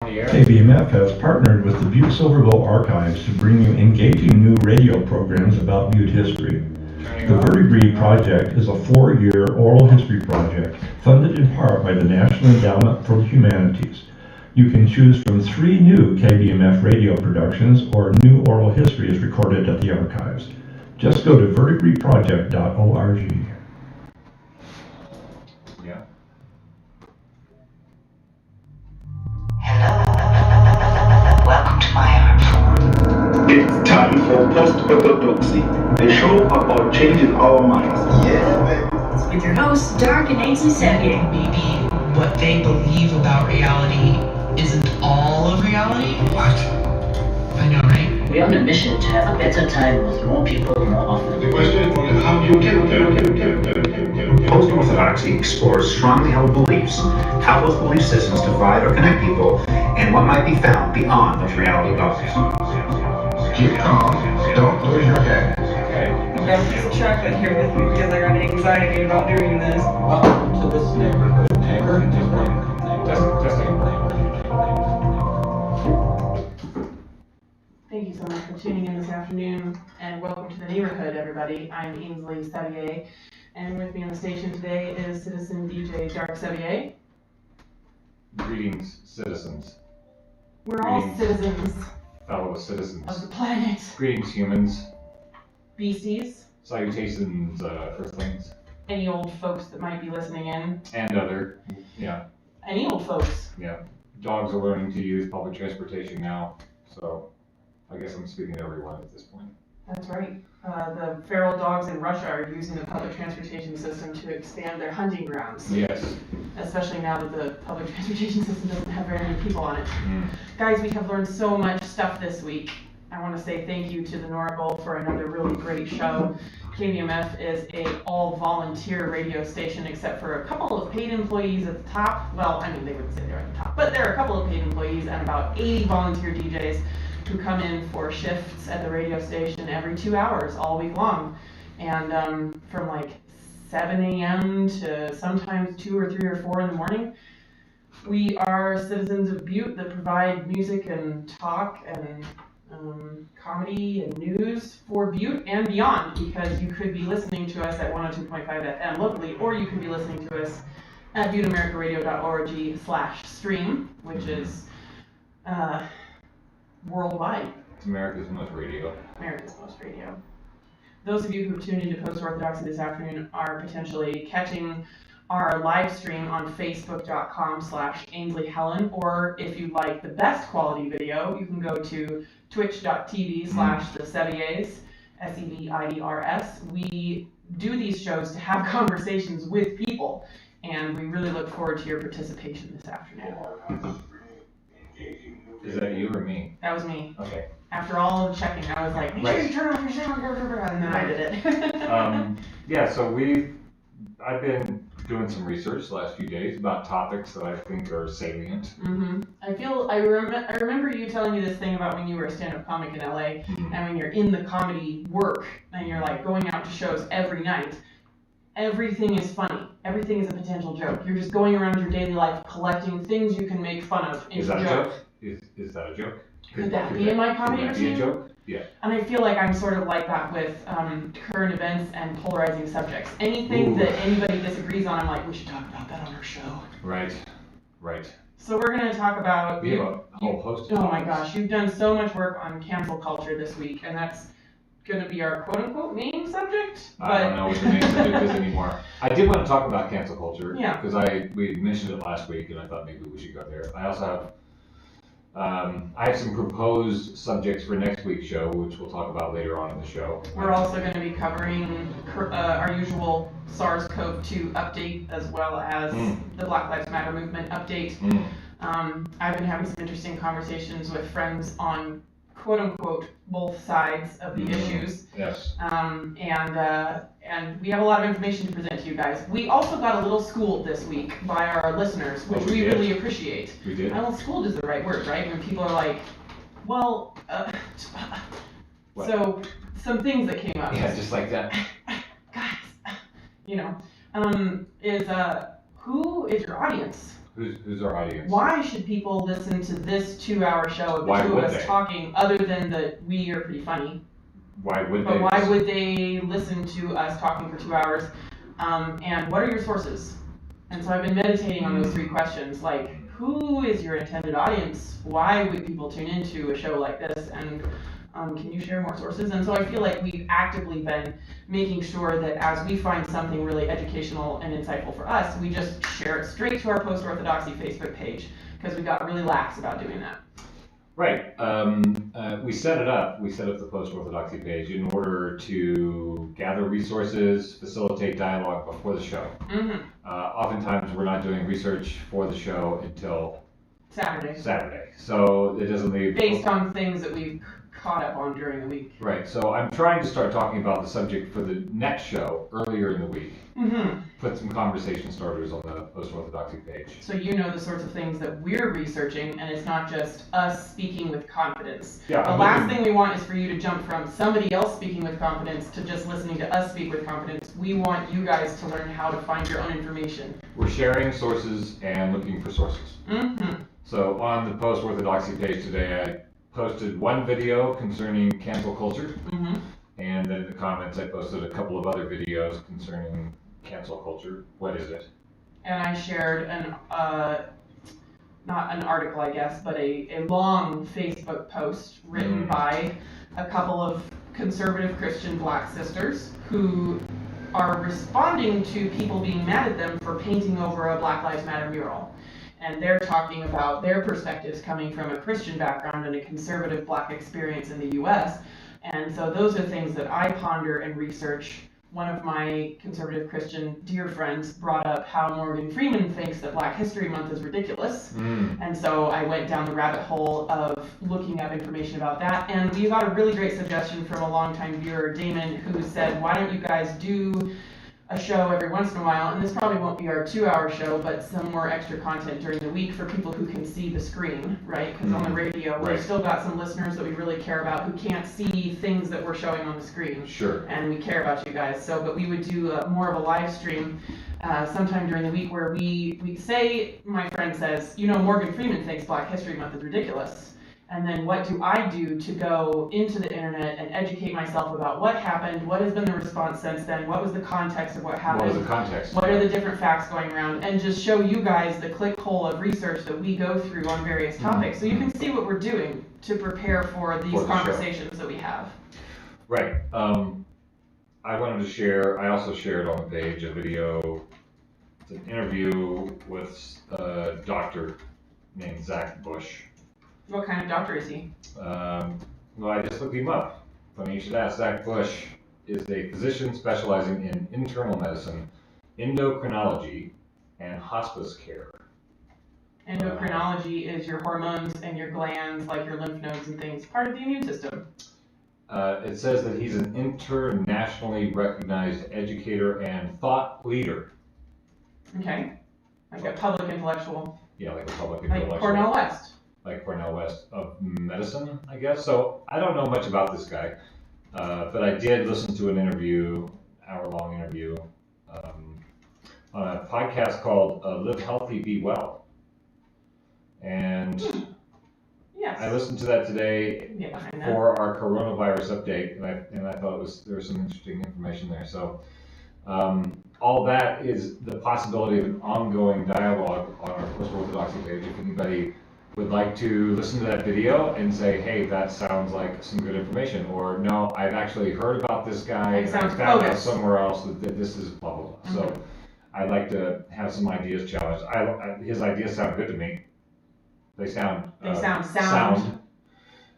KBMF has partnered with the Butte Silverville Archives to bring you engaging new radio programs about Butte history. The Verdigris Project is a 4-year oral history project funded in part by the National Endowment for the Humanities. You can choose from 3 new KBMF radio productions or new oral histories recorded at the archives. Just go to verdigrisproject.org. Yeah. Hello. Welcome to my art form. It's time for Post-Orthodoxy, the show about changing our minds. Yeah, baby. With your hosts, Dark and Ainsley Savier. Maybe what they believe about reality isn't all of reality? What? I know, right? We're on a mission to have a better time with more people more often. The question is, how do you get Post-Orthodoxy explores strongly held beliefs, how those belief systems divide or connect people, and what might be found beyond those reality bubbles. Keep calm. Don't lose your head. Okay. I've got a piece of chocolate here with me because I got anxiety about doing this. Welcome to this neighborhood. Thank you so much for tuning in this afternoon, and welcome to the neighborhood, everybody. I'm Ainsley Savier, and with me on the station today is citizen DJ Dark Savier. Greetings, citizens. We're all Greetings. citizens Fellow citizens. of the planet. Greetings, humans. Beasties, Salutations, Earthlings. any old folks that might be listening in. And other, yeah. Any old folks. Yeah. Dogs are learning to use public transportation now, so I guess I'm speaking to everyone at this point. That's right. The feral dogs in Russia are using the public transportation system to expand their hunting grounds. Yes. Especially now that the public transportation system doesn't have very many people on it. Mm. Guys, we have learned so much stuff this week. I want to say thank you to the Noracle for another really great show. KBMF is a all-volunteer radio station except for a couple of paid employees at the top. Well, I mean, they wouldn't say they're at the top, but there are a couple of paid employees and about 80 volunteer DJs who come in for shifts at the radio station every 2 hours all week long. And from like 7 a.m. to sometimes 2 or 3 or 4 in the morning, we are citizens of Butte that provide music and talk and comedy and news for Butte and beyond, because you could be listening to us at 102.5 FM locally, or you could be listening to us at butteamericaradio.org/stream, which is worldwide. It's America's most radio. America's most radio. Those of you who tuned into Post-Orthodoxy this afternoon are potentially catching our live stream on facebook.com/AinsleyHelen, or if you like the best quality video, you can go to twitch.tv/theseviers, SEVIDRS. We do these shows to have conversations with people, and we really look forward to your participation this afternoon. Is that you or me? That was me. Okay. After all of the checking, I was like, make sure you turn off your sound, and then I did it. Yeah, so I've been doing some research the last few days about topics that I think are salient. Mm-hmm. I remember you telling me this thing about when you were a stand-up comic in LA, and when you're in the comedy work, and you're like going out to shows every night, everything is funny. Everything is a potential joke. You're just going around your daily life collecting things you can make fun of into Is that a jokes. joke? Is that a joke? Could that be in my comedy could that routine? be a joke? Yeah. And I feel like I'm sort of like that with current events and polarizing subjects. Anything that anybody disagrees on, I'm like, we should talk about that on our show. Right. So we're going to talk about... We have a whole host of Oh my topics. gosh, you've done so much work on cancel culture this week, and that's going to be our quote-unquote main subject. I don't know what the main subject is anymore. I did want to talk about cancel culture. Yeah. Because we mentioned it last week, and I thought maybe we should go there. I also have... I have some proposed subjects for next week's show, which we'll talk about later on in the show. We're also going to be covering our usual SARS-CoV-2 update, as well as the Black Lives Matter movement update. I've been having some interesting conversations with friends on quote-unquote both sides of the issues. Yes. And we have a lot of information to present to you guys. We also got a little schooled this week by our listeners, which we really appreciate. We did. I don't know, schooled is the right word, right? When people are like, well, so some things that came up. Yeah, just like that. Guys, you know, is who is your audience? Who's our audience? Why should people listen to this 2-hour show of the Why two of would us they? talking, other than that we are pretty funny? Why would But they? why would they listen to us talking for 2 hours? And what are your sources? And so I've been meditating on those 3 questions, like, who is your intended audience? Why would people tune into a show like this? And can you share more sources? And so I feel like we've actively been making sure that as we find something really educational and insightful for us, we just share it straight to our Post-Orthodoxy Facebook page, because we got really lax about doing that. Right. We set it up. We set up the Post-Orthodoxy page in order to gather resources, facilitate dialogue before the show. Mm-hmm. Oftentimes, we're not doing research for the show until Saturday. So it doesn't leave... Based on things that we've caught up on during the week. Right. So I'm trying to start talking about the subject for the next show earlier in the week. Mm-hmm. Put some conversation starters on the Post-Orthodoxy page. So you know the sorts of things that we're researching, and it's not just us speaking with confidence. Yeah, the last thing we want is for you to jump from somebody else speaking with confidence to just listening to us speak with confidence. We want you guys to learn how to find your own information. We're sharing sources and looking for sources. Mm-hmm. So on the Post-Orthodoxy page today, I posted one video concerning cancel culture, Mm-hmm. and then in the comments I posted a couple of other videos concerning cancel culture. What is it? And I shared not an article, I guess, but a long Facebook post written by a couple of conservative Christian Black sisters who are responding to people being mad at them for painting over a Black Lives Matter mural. And they're talking about their perspectives coming from a Christian background and a conservative Black experience in the US. And so those are things that I ponder and research. One of my conservative Christian dear friends brought up how Morgan Freeman thinks that Black History Month is ridiculous. And so I went down the rabbit hole of looking up information about that. And we got a really great suggestion from a longtime viewer, Damon, who said, why don't you guys do a show every once in a while, and this probably won't be our 2-hour show, but some more extra content during the week for people who can see the screen, right? Because on the radio, we've still got some listeners that we really care about who can't see things that we're showing on the screen. Sure. And we care about you guys. So, but we would do more of a live stream sometime during the week where we say, my friend says, you know, Morgan Freeman thinks Black History Month is ridiculous. And then what do I do to go into the internet and educate myself about what happened, what has been the response since then, what was the context of what happened, What was the context? What are the different facts going around, and just show you guys the click hole of research that we go through on various topics, so you can see what we're doing to prepare for these conversations that we have. Right. I wanted to share, I also shared on the page a video, it's an interview with a doctor named Zach Bush. What kind of doctor is he? Well, I just looked him up. Funny you should ask. Zach Bush is a physician specializing in internal medicine, endocrinology, and hospice care. Endocrinology is your hormones and your glands, like your lymph nodes and things, part of the immune system. It says that he's an internationally recognized educator and thought leader. Okay. Like a public intellectual. Yeah, like a public intellectual. Like Cornel West. Like Cornel West of medicine, I guess. So I don't know much about this guy, but I did listen to an interview, hour-long interview, on a podcast called Live Healthy, Be Well. And yes. I listened to that today for our coronavirus update, and I thought there was some interesting information there. So all that is the possibility of an ongoing dialogue on our Post-Orthodoxy page. If anybody would like to listen to that video and say, hey, that sounds like some good information, or no, I've actually heard about this guy and I found out somewhere else that this is blah, blah, blah. So I'd like to have some ideas challenged. His ideas sound good to me. They sound sound,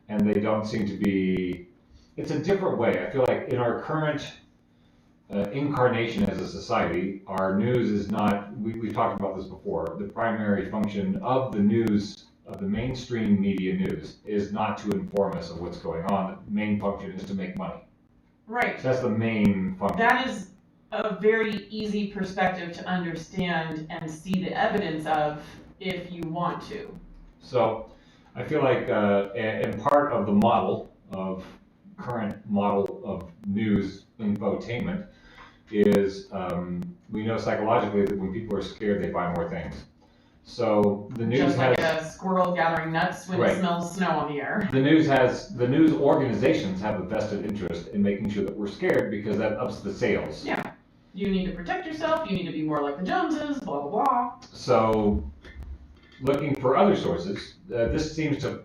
and they don't seem to be, it's a different way. I feel like in our current incarnation as a society, our news is not, we've talked about this before, the primary function of the news, of the mainstream media news, is not to inform us of what's going on. The main function is to make money. Right. So that's the main function. That is a very easy perspective to understand and see the evidence of if you want to. So I feel like, and part of the model of, current model of news infotainment is we know psychologically that when people are scared, they buy more things. So the news Just like has a squirrel gathering nuts when Right. it smells snow on the air. the news organizations have a vested interest in making sure that we're scared because that ups the sales. Yeah. You need to protect yourself, you need to be more like the Joneses, blah, blah, blah. So looking for other sources, this seems to,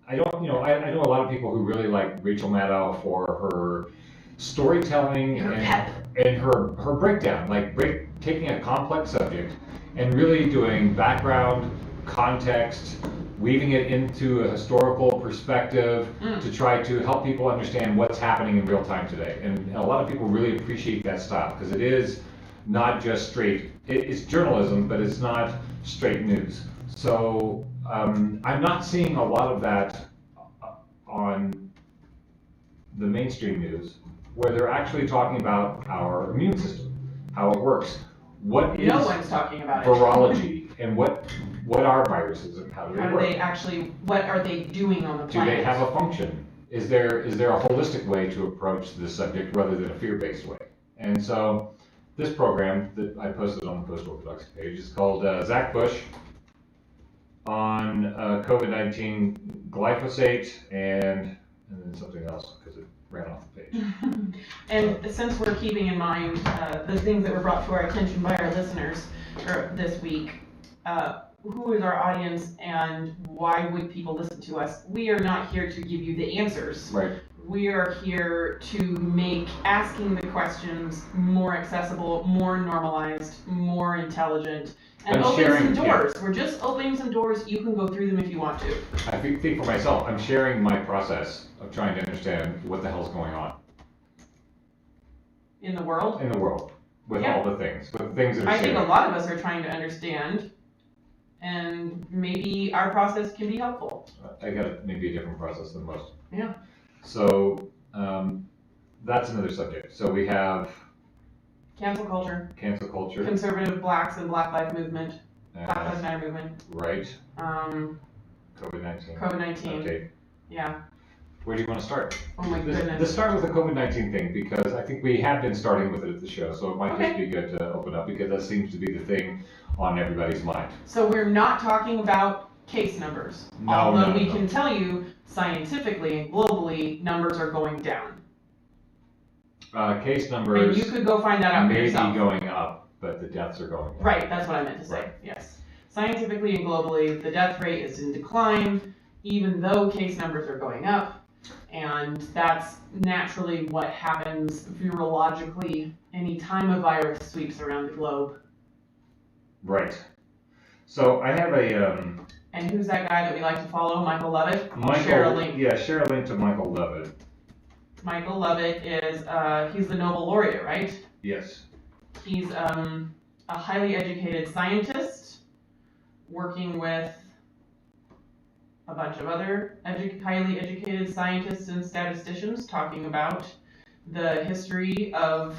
I know a lot of people who really like Rachel Maddow for her storytelling and her breakdown, like taking a complex subject and really doing background, context, weaving it into a historical perspective to try to help people understand what's happening in real time today. And a lot of people really appreciate that style because it is not just straight, it's journalism, but it's not straight news. So I'm not seeing a lot of that on the mainstream news where they're actually talking about our immune system, how it works. What is No one's talking about it. virology and what are viruses and how do they How do work? they actually, what are they doing on the Do planet? they have a function? Is there a holistic way to approach this subject rather than a fear-based way? And so this program that I posted on the Post-Orthodoxy page is called Zach Bush on COVID-19 glyphosate and then something else because it ran off the page. And since we're keeping in mind the things that were brought to our attention by our listeners this week, who is our audience and why would people listen to us? We are not here to give you the answers. Right. We are here to make asking the questions more accessible, more normalized, more intelligent, and open some doors. We're just opening some doors. You can go through them if you want to. I think for myself, I'm sharing my process of trying to understand what the hell's going on In the world? in the world with all the things, with things that are I think a shared. lot of us are trying to understand, and maybe our process can be helpful. I got maybe a different process than most. Yeah. So that's another subject. So we have Cancel culture, cancel culture, conservative blacks and Black Lives Movement, Black Lives Matter movement, right? COVID-19. COVID-19. Okay. Yeah. Where do you want to start? Oh my goodness. Let's start with the COVID-19 thing because I think we have been starting with it at the show, so it might Okay. just be good to open up because that seems to be the thing on everybody's mind. So we're not talking about case numbers. No, although no, we no. can tell you scientifically and globally numbers are going down. Case And numbers you could go find that out for may be yourself. going up, but the deaths are going down. Right, that's what I meant to say. Right. Yes. Scientifically and globally, the death rate is in decline, even though case numbers are going up. And that's naturally what happens virologically anytime a virus sweeps around the globe. Right. So I have a And who's that guy that we like to follow? Michael Lovett? I'll share a link. Yeah, share a link to Michael Lovett. Michael Lovett is, he's the Nobel laureate, right? Yes. He's a highly educated scientist working with a bunch of other highly educated scientists and statisticians talking about the history of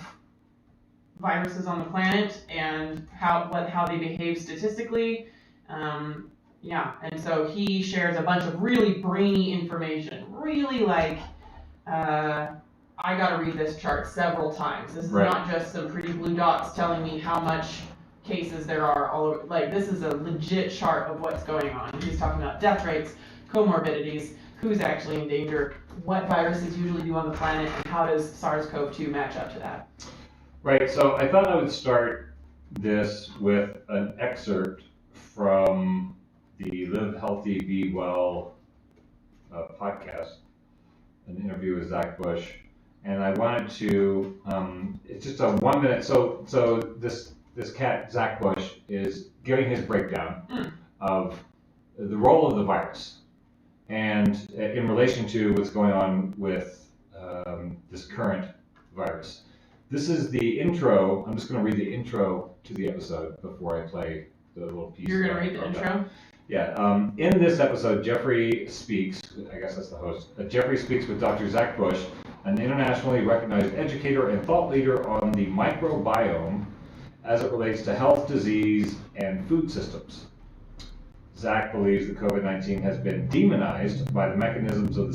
viruses on the planet and how they behave statistically. Yeah, and so he shares a bunch of really brainy information, really like, I gotta read this chart several times. This is Right. not just some pretty blue dots telling me how much cases there are all over. Like, this is a legit chart of what's going on. He's talking about death rates, comorbidities, who's actually in danger, what viruses usually do on the planet, and how does SARS-CoV-2 match up to that. Right, so I thought I would start this with an excerpt from the Live Healthy, Be Well podcast, an interview with Zach Bush. And I wanted to, it's just a 1 minute, so this cat, Zach Bush, is giving his breakdown of the role of the virus and in relation to what's going on with this current virus. This is the intro. I'm just going to read the intro to the episode before I play the little piece. You're gonna read the intro? Yeah. In this episode, Jeffrey speaks, I guess that's the host, Jeffrey speaks with Dr. Zach Bush, an internationally recognized educator and thought leader on the microbiome as it relates to health, disease, and food systems. Zach believes that COVID-19 has been demonized by the mechanisms of the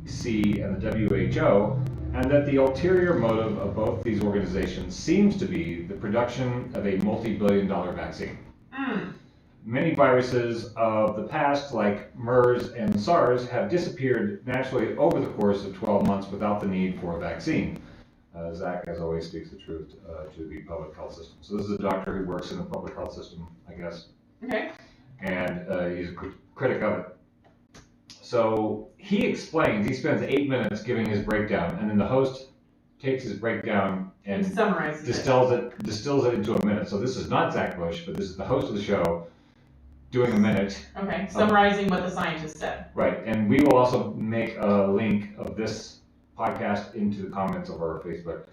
CDC and the WHO, and that the ulterior motive of both these organizations seems to be the production of a multi-billion-dollar vaccine. many viruses of the past, like MERS and SARS, have disappeared naturally over the course of 12 months without the need for a vaccine. Zach, as always, speaks the truth to the public health system. So this is a doctor who works in the public health system, I guess. Okay. And he's a critic of it. So he spends 8 minutes giving his breakdown, and then the host takes his breakdown and summarizes distills it into a minute. So this is not Zach Bush, but this is the host of the show doing a minute. Okay, summarizing what the scientist said. Right, and we will also make a link of this podcast into the comments of our Facebook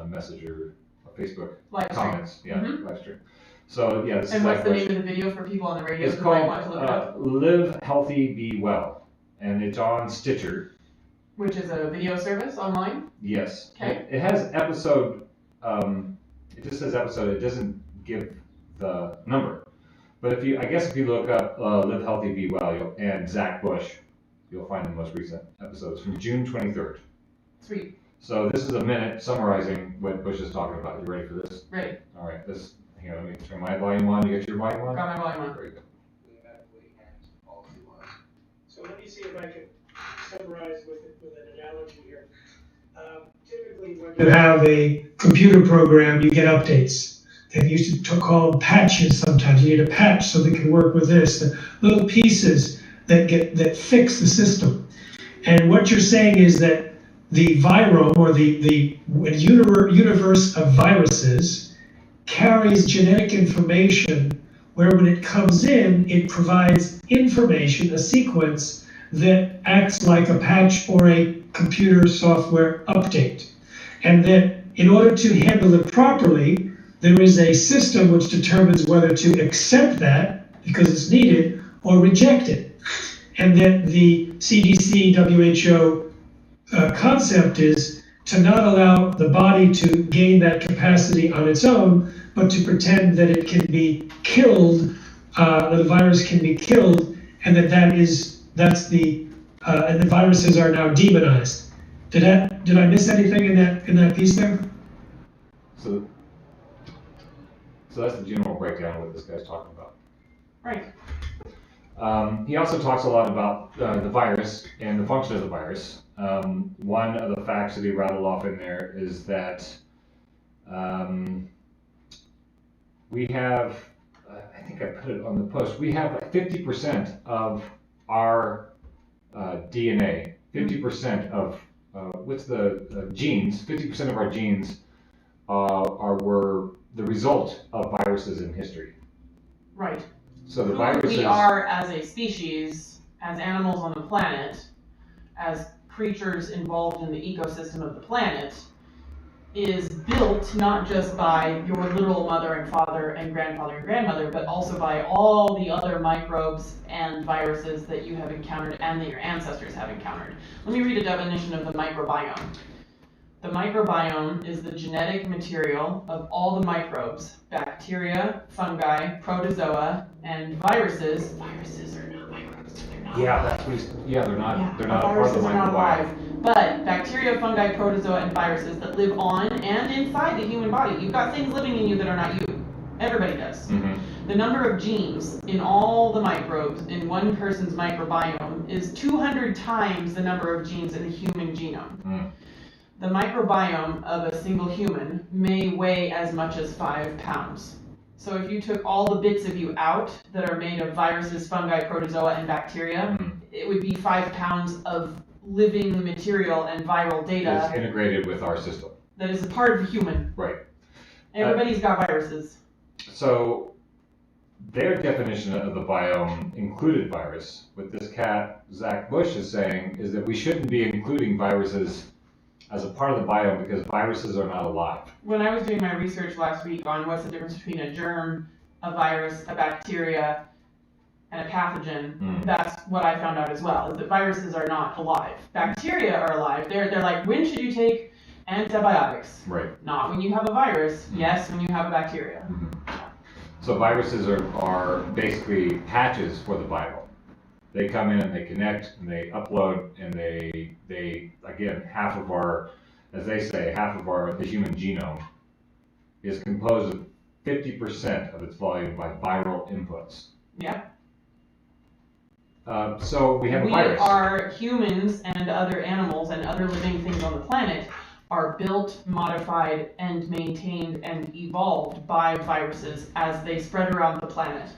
Messenger, Facebook live comments. Stream. Yeah, live stream. So yeah, this and is what's Zach the Bush. name of the video for people on the radio It's who might called want to look it up? Live Healthy, Be Well, and it's on Stitcher. Which is a video service online? Yes. Okay. It has episode, it just says episode, it doesn't give the number. But if you look up Live Healthy, Be Well and Zach Bush, you'll find the most recent episodes from June 23rd. Sweet. So this is a minute summarizing what Bush is talking about. You ready for this? Ready. All right, here, let me turn my volume on. You get your volume on? Got my volume on. Very good. So let me see if I can summarize with an analogy here. Typically, when you have a computer program, you get updates. They used to call them patches sometimes. You need a patch so they can work with this. The little pieces that fix the system. And what you're saying is that the virome, or the universe of viruses, carries genetic information where when it comes in, it provides information, a sequence that acts like a patch or a computer software update. And that in order to handle it properly, there is a system which determines whether to accept that because it's needed or reject it. And that the CDC, WHO concept is to not allow the body to gain that capacity on its own, but to pretend that it can be killed, that the virus can be killed, and and the viruses are now demonized. Did I miss anything in that piece there? So that's the general breakdown of what this guy's talking about. Right. He also talks a lot about the virus and the function of the virus. One of the facts that he rattled off in there is that we have, I think I put it on the post, we have 50% of our DNA, 50% of genes, 50% of our genes were the result of viruses in history. Right. So the Who viruses... we are as a species, as animals on the planet, as creatures involved in the ecosystem of the planet, is built not just by your literal mother and father and grandfather and grandmother, but also by all the other microbes and viruses that you have encountered and that your ancestors have encountered. Let me read a definition of the microbiome. The microbiome is the genetic material of all the microbes, bacteria, fungi, protozoa, and viruses. Viruses are not microbes, so they're not alive. They're not a part of the viruses are not microbiome. alive. But bacteria, fungi, protozoa, and viruses that live on and inside the human body. You've got things living in you that are not you. Everybody does. Mm-hmm. The number of genes in all the microbes in one person's microbiome is 200 times the number of genes in the human genome. Mm. The microbiome of a single human may weigh as much as 5 pounds. So if you took all the bits of you out that are made of viruses, fungi, protozoa, and bacteria, it would be 5 pounds of living material and viral data. It's integrated with our system. That is a part of a human. Right. Everybody's got viruses. So their definition of the biome included virus. What this cat, Zach Bush, is saying is that we shouldn't be including viruses as a part of the biome because viruses are not alive. When I was doing my research last week on what's the difference between a germ, a virus, a bacteria, and a pathogen, that's what I found out as well, is that viruses are not alive. Bacteria are alive. They're like, when should you take antibiotics? Right. Not when you have a virus. Yes, when you have a bacteria. So viruses are basically patches for the biome. They come in and they connect and they upload and they again, half of our, as they say, the human genome is composed of 50% of its volume by viral inputs. Yeah. So we have a We virus. are humans and other animals and other living things on the planet are built, modified, and maintained and evolved by viruses as they spread around the planet.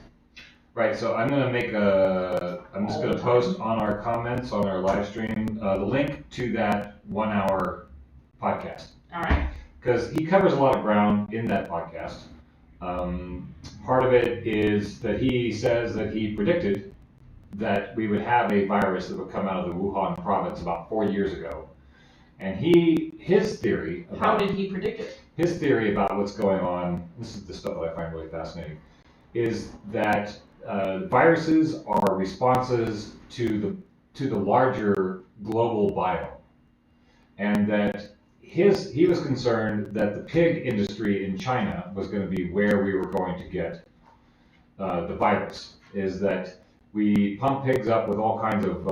Right, so I'm just gonna post on our comments on our live stream, the link to that 1 hour podcast. All right. Because he covers a lot of ground in that podcast. Part of it is that he says that he predicted that we would have a virus that would come out of the Wuhan province about 4 years ago. And his theory about... How did he predict it? His theory about what's going on, this is the stuff that I find really fascinating, is that viruses are responses to the larger global biome. And that he was concerned that the pig industry in China was going to be where we were going to get the virus, is that we pump pigs up with all kinds of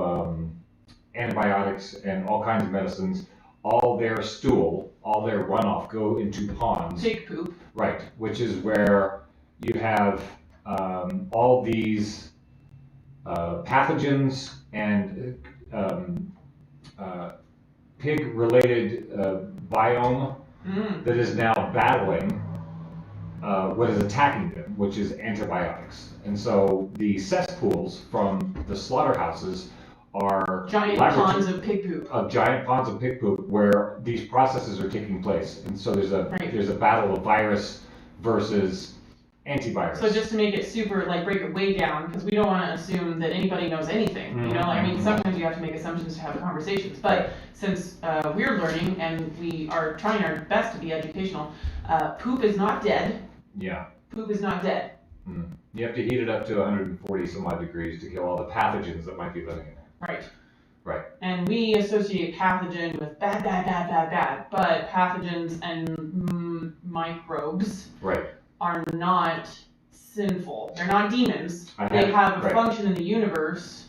antibiotics and all kinds of medicines. All their stool, all their runoff go into ponds. Pig poop. Right, which is where you have all these pathogens and pig-related biome that is now battling what is attacking them, which is antibiotics. And so the cesspools from the slaughterhouses are giant ponds of pig poop. Giant ponds of pig poop where these processes are taking place. And so there's a battle of virus versus antivirus. So just to make it super, like break it way down, because we don't want to assume that anybody knows anything. You know, I mean, sometimes you have to make assumptions to have conversations. But since we're learning and we are trying our best to be educational, poop is not dead. Yeah. Poop is not dead. You have to heat it up to 140 some odd degrees to kill all the pathogens that might be living in there. Right. Right. And we associate pathogen with bad, but pathogens and microbes are not sinful. They're not demons. They have a function in the universe,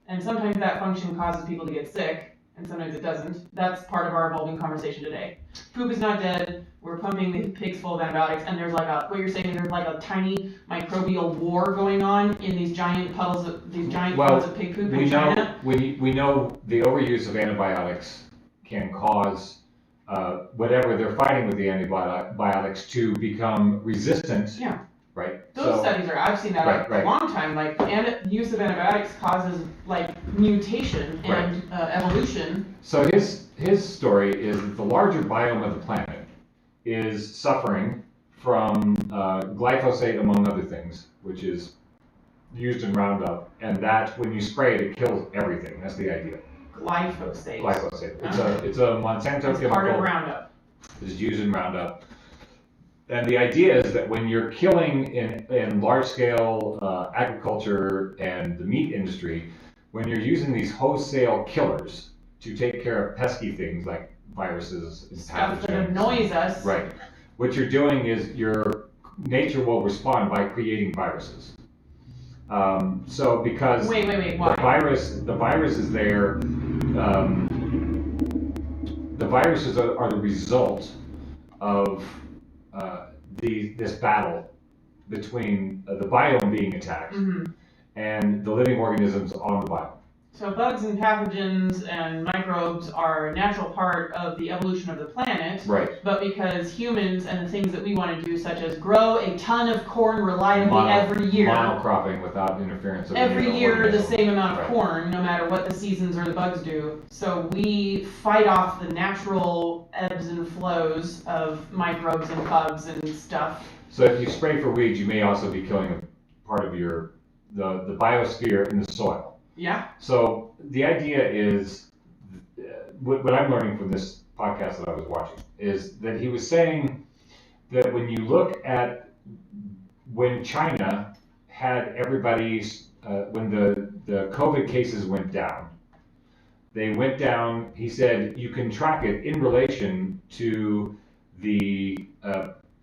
and sometimes that function causes people to get sick, and sometimes it doesn't. That's part of our evolving conversation today. Poop is not dead. We're pumping the pigs full of antibiotics, and there's like what you're saying, there's like a tiny microbial war going on in these giant puddles of ponds of pig poop in China. We know the overuse of antibiotics can cause whatever they're fighting with the antibiotics to become resistant. Yeah. Right. Those studies I've seen that a long time. Like, use of antibiotics causes like mutation and evolution. So his story is that the larger biome of the planet is suffering from glyphosate, among other things, which is used in Roundup, and that when you spray it, it kills everything. That's the idea. Glyphosate. It's a Monsanto chemical. Part of Roundup. It's used in Roundup. And the idea is that when you're killing in large-scale agriculture and the meat industry, when you're using these wholesale killers to take care of pesky things like viruses and stuff pathogens, that annoys us. Right. What you're doing is nature will respond by creating viruses. So because wait, why? The virus is there. The viruses are the result of this battle between the biome being attacked and the living organisms on the biome. So bugs and pathogens and microbes are a natural part of the evolution of the planet. Right. But because humans and the things that we want to do, such as grow a ton of corn reliably every year. Monocropping without interference of every year the same amount of corn, no matter what the seasons or the bugs do. So we fight off the natural ebbs and flows of microbes and bugs and stuff. So if you spray for weeds, you may also be killing a part of the biosphere in the soil. Yeah. So the idea is, what I'm learning from this podcast that I was watching, is that he was saying that when you look at when China had everybody's, when the COVID cases went down, he said you can track it in relation to the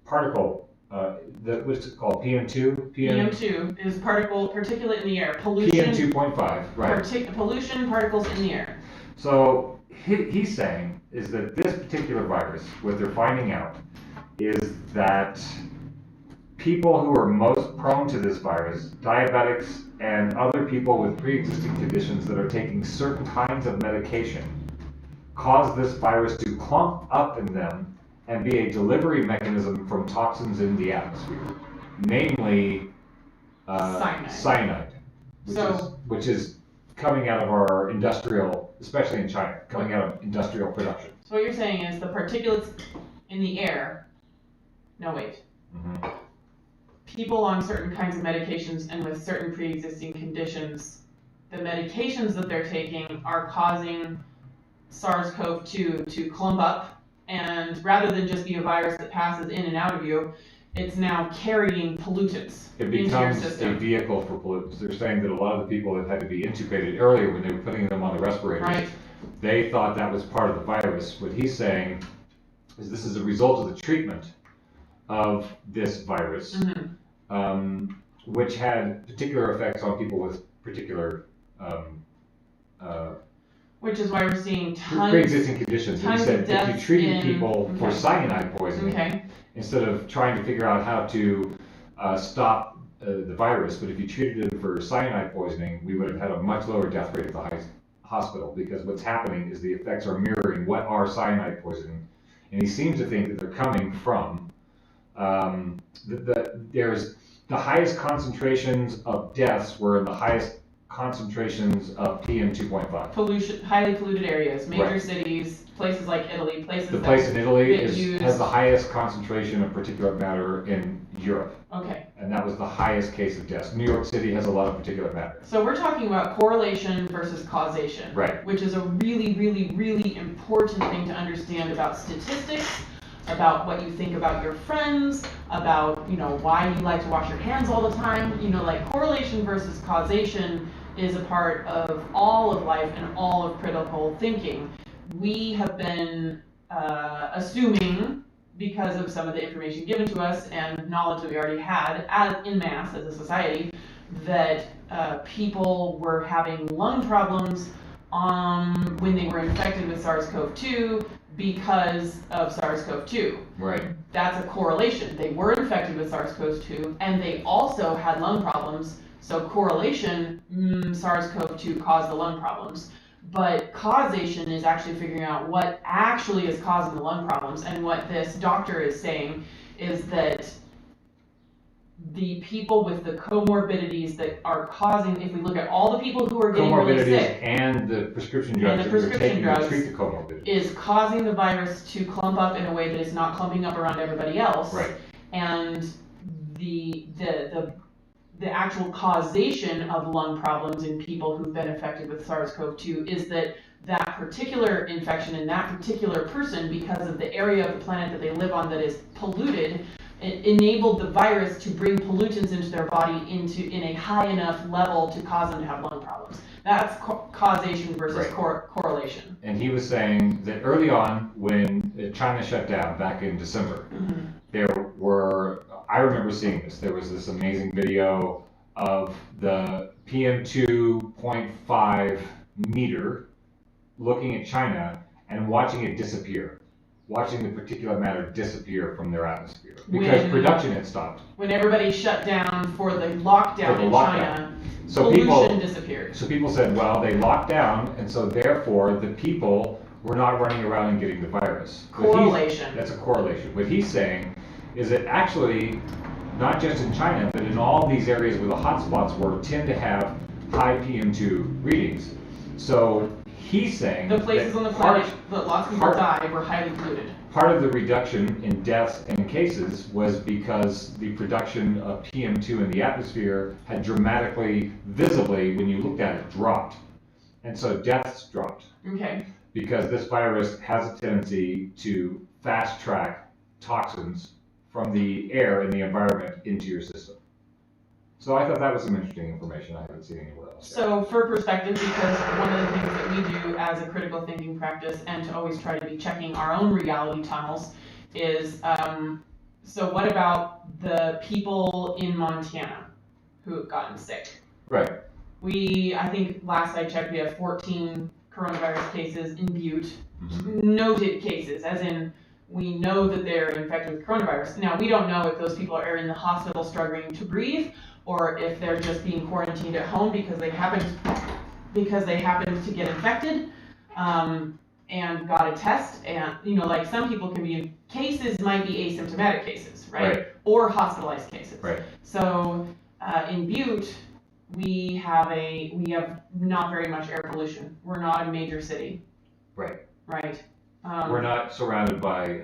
particle, what's it called, PM2? PM2 is particulate in the air. Pollution. PM2.5, right. Pollution, particles in the air. So he's saying is that this particular virus, what they're finding out is that people who are most prone to this virus, diabetics and other people with pre-existing conditions that are taking certain kinds of medication, cause this virus to clump up in them and be a delivery mechanism from toxins in the atmosphere, namely cyanide, which is coming out of our industrial, especially in China, coming out of industrial production. So what you're saying is the particulates in the air, no wait. Mm-hmm. People on certain kinds of medications and with certain pre-existing conditions, the medications that they're taking are causing SARS-CoV-2 to clump up, and rather than just be a virus that passes in and out of you, it's now carrying pollutants It into your becomes system. a vehicle for pollutants. They're saying that a lot of the people that had to be intubated earlier when they were putting them on the respirators, Right. they thought that was part of the virus. What he's saying is this is a result of the treatment of this virus, which had particular effects on people with particular which is why we're seeing tons pre-existing conditions. tons He said of deaths if you treated in- people for okay. cyanide poisoning, instead of trying to figure out how to stop the virus, but if you treated it for cyanide poisoning, we would have had a much lower death rate at the hospital, because what's happening is the effects are mirroring what are cyanide poisoning. And he seems to think that they're coming from, there's the highest concentrations of deaths were in the highest concentrations of PM 2.5. Pollution, highly polluted areas, major Right. cities, places like Italy, places The place in Italy use... has the highest concentration of particulate matter in Europe. Okay. And that was the highest case of deaths. New York City has a lot of particulate matter. So we're talking about correlation versus causation. Right. Which is a really, really, really important thing to understand about statistics, about what you think about your friends, about, why you like to wash your hands all the time. Like correlation versus causation is a part of all of life and all of critical thinking. We have been assuming, because of some of the information given to us and knowledge that we already had in mass as a society, that people were having lung problems when they were infected with SARS-CoV-2 because of SARS-CoV-2. Right. That's a correlation. They were infected with SARS-CoV-2 and they also had lung problems. So correlation, SARS-CoV-2 caused the lung problems. But causation is actually figuring out what actually is causing the lung problems. And what this doctor is saying is that the people with the comorbidities that are causing, if we look at all the people who are getting really sick, and the prescription drugs that we're taking to treat the comorbidities, is causing the virus to clump up in a way that is not clumping up around everybody else. Right. And the actual causation of lung problems in people who've been infected with SARS-CoV-2 is that particular infection in that particular person, because of the area of the planet that they live on that is polluted, it enabled the virus to bring pollutants into their body in a high enough level to cause them to have lung problems. That's causation versus correlation. And he was saying that early on, when China shut down back in December, I remember seeing this. There was this amazing video of the PM 2.5 meter looking at China and watching it disappear. Watching the particulate matter disappear from their atmosphere because production had stopped. When everybody shut down for the lockdown in China, pollution disappeared. So people said, well, they locked down, and so therefore the people were not running around and getting the virus. Correlation. That's a correlation. What he's saying is that actually, not just in China, but in all these areas where the hotspots were, tend to have high PM2 readings. So he's saying the places on the planet that lots of people died were highly polluted. Part of the reduction in deaths and cases was because the production of PM2 in the atmosphere had dramatically, visibly, when you looked at it, dropped. And so deaths dropped. Okay. Because this virus has a tendency to fast track toxins from the air and the environment into your system. So I thought that was some interesting information I haven't seen anywhere else. So for perspective, because one of the things that we do as a critical thinking practice and to always try to be checking our own reality tunnels is, so what about the people in Montana who have gotten sick? Right. I think last I checked, we have 14 coronavirus cases in Butte, noted cases, as in we know that they're infected with coronavirus. Now, we don't know if those people are in the hospital struggling to breathe, or if they're just being quarantined at home because they happened to get infected, and got a test. And, you know, like some people can be, cases might be asymptomatic cases, right? Or hospitalized cases. Right. So in Butte, we have not very much air pollution. We're not a major city. Right. Right. We're not surrounded by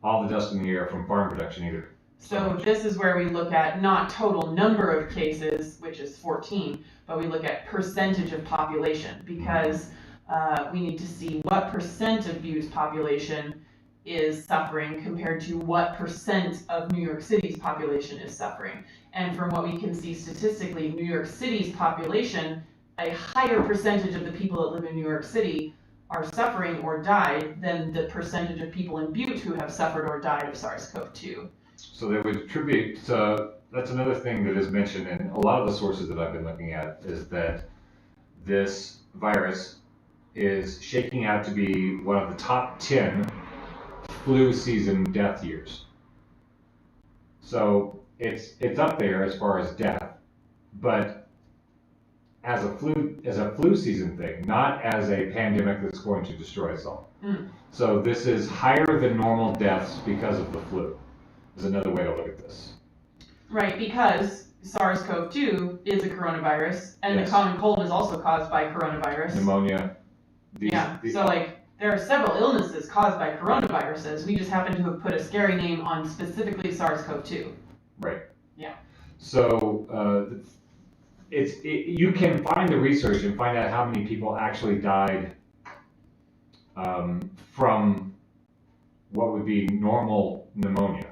all the dust in the air from farm production either. So this is where we look at not total number of cases, which is 14, but we look at percentage of population, because we need to see what percent of Butte's population is suffering compared to what percent of New York City's population is suffering. And from what we can see statistically, New York City's population, a higher percentage of the people that live in New York City are suffering or died than the percentage of people in Butte who have suffered or died of SARS-CoV-2. So they would attribute, that's another thing that is mentioned in a lot of the sources that I've been looking at, is that this virus is shaking out to be one of the top 10 flu season death years. So it's up there as far as death, but as a flu season thing, not as a pandemic that's going to destroy us all. So this is higher than normal deaths because of the flu, is another way to look at this. Right, because SARS-CoV-2 is a coronavirus, and Yes. the common cold is also caused by coronavirus. Pneumonia. So like, there are several illnesses caused by coronaviruses. We just happen to have put a scary name on specifically SARS-CoV-2. Right. Yeah. So you can find the research and find out how many people actually died from what would be normal pneumonia,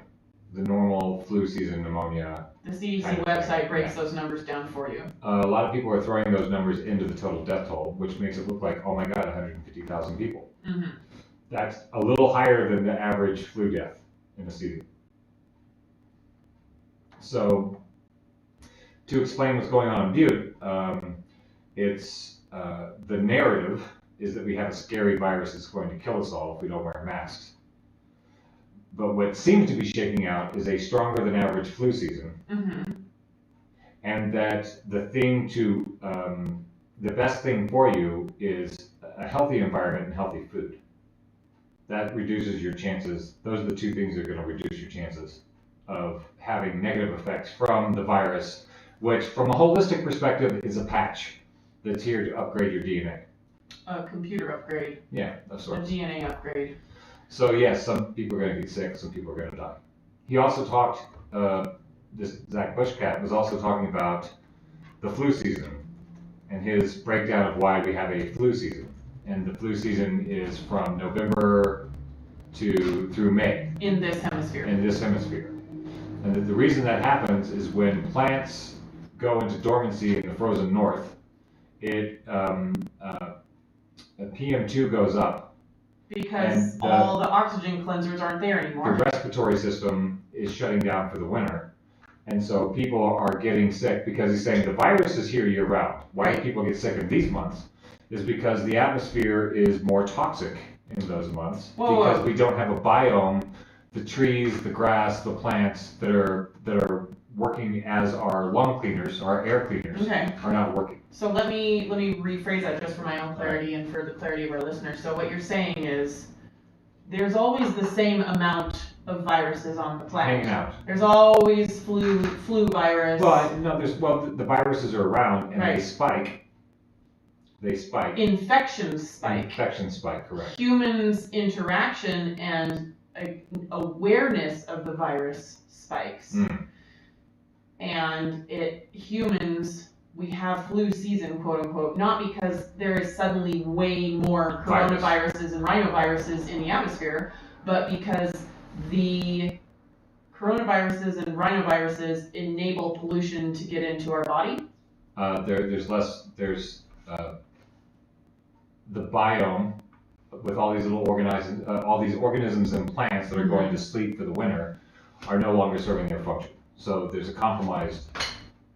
the normal flu season pneumonia. The CDC website breaks those numbers down for you. A lot of people are throwing those numbers into the total death toll, which makes it look like, oh my God, 150,000 people. Mm-hmm. That's a little higher than the average flu death in a season. So, to explain what's going on in Butte, the narrative is that we have a scary virus that's going to kill us all if we don't wear masks. But what seems to be shaking out is a stronger than average flu season. Mm-hmm. And that the best thing for you is a healthy environment and healthy food. That reduces your chances. Those are the two things that are going to reduce your chances of having negative effects from the virus, which from a holistic perspective is a patch that's here to upgrade your DNA. A computer upgrade. Yeah, of sorts. A DNA upgrade. So yes, some people are going to get sick, some people are going to die. He also talked, this Zach Bushcat was also talking about the flu season and his breakdown of why we have a flu season. And the flu season is from November through May. In this hemisphere. In this hemisphere. And the reason that happens is when plants go into dormancy in the frozen north, PM2 goes up. Because all the oxygen cleansers aren't there anymore. The respiratory system is shutting down for the winter. And so people are getting sick because he's saying the virus is here year round. Why do people get sick in these months? Is because the atmosphere is more toxic in those months. Because we don't have a biome, the trees, the grass, the plants that are working as our lung cleaners, our air cleaners, are not working. So let me rephrase that just for my own clarity and for the clarity of our listeners. So what you're saying is there's always the same amount of viruses on the planet. Hanging out. There's always flu virus. Well, the viruses are around and they spike. They spike. Infections spike. Infections spike, correct. Humans' interaction and awareness of the virus spikes. And humans, we have flu season, quote unquote, not because there is suddenly way more coronaviruses and rhinoviruses in the atmosphere, but because the coronaviruses and rhinoviruses enable pollution to get into our body. There's the biome with all these little all these organisms and plants that are going to sleep for the winter are no longer serving their function. So there's a compromised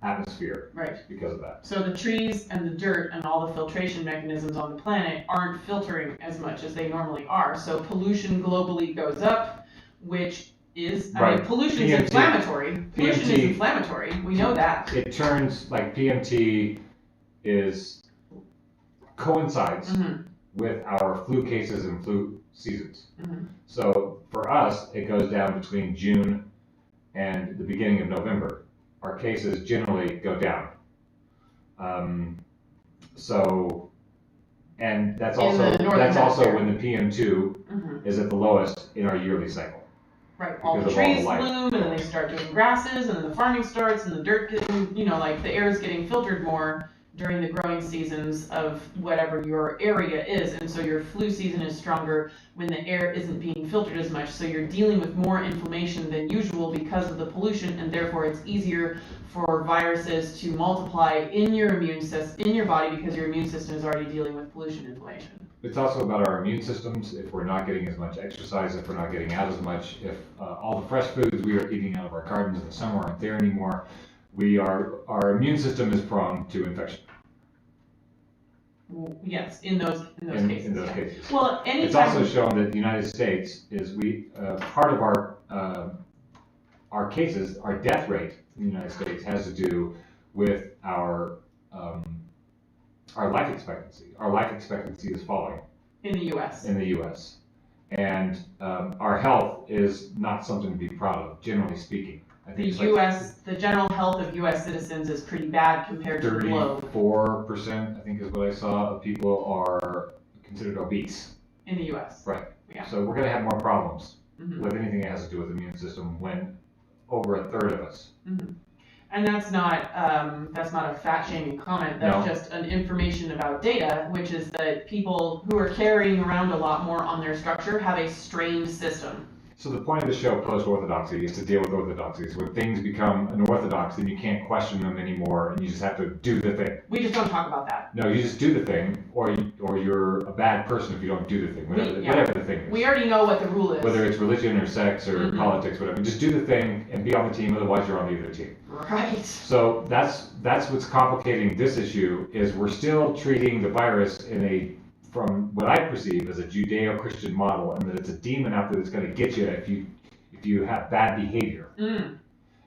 atmosphere Right. because of that. So the trees and the dirt and all the filtration mechanisms on the planet aren't filtering as much as they normally are. So pollution globally goes up, which is, I mean, pollution is inflammatory. Pollution is inflammatory. We know that. It turns, like PMT coincides with our flu cases and flu seasons. So for us, it goes down between June and the beginning of November. Our cases generally go down. And that's also when the PM2 is at the lowest in our yearly cycle. Right, all the trees bloom, and then they start doing grasses, and then the farming starts, and the dirt getting, like the air is getting filtered more during the growing seasons of whatever your area is, and so your flu season is stronger when the air isn't being filtered as much, so you're dealing with more inflammation than usual because of the pollution, and therefore it's easier for viruses to multiply in your in your body because your immune system is already dealing with pollution inflammation. It's also about our immune systems. If we're not getting as much exercise, if we're not getting out as much, if all the fresh foods we are eating out of our gardens in the summer aren't there anymore, our immune system is prone to infection. Yes, in those cases. In those cases. Well, it's also shown that the United States is part of our cases, our death rate in the United States has to do with our life expectancy. Our life expectancy is falling. In the U.S. In the U.S. And our health is not something to be proud of, generally speaking. I think the general health of U.S. citizens is pretty bad compared to the globe. 34%, I think is what I saw, of people are considered obese. In the U.S. Right. Yeah. So we're going to have more problems with anything that has to do with the immune system when over a third of us. And that's not a fat-shaming comment. That's just an information about data, which is that people who are carrying around a lot more on their structure have a strained system. So the point of the show, Post-Orthodoxy, is to deal with orthodoxies. When things become unorthodox, then you can't question them anymore, and you just have to do the thing. We just don't talk about that. No, you just do the thing, or you're a bad person if you don't do the thing, whatever the thing is. We already know what the rule is. Whether it's religion or sex or politics, whatever. Just do the thing and be on the team, otherwise you're on the other team. Right. So that's what's complicating this issue, is we're still treating the virus from what I perceive as a Judeo-Christian model, and that it's a demon out there that's going to get you if you have bad behavior. And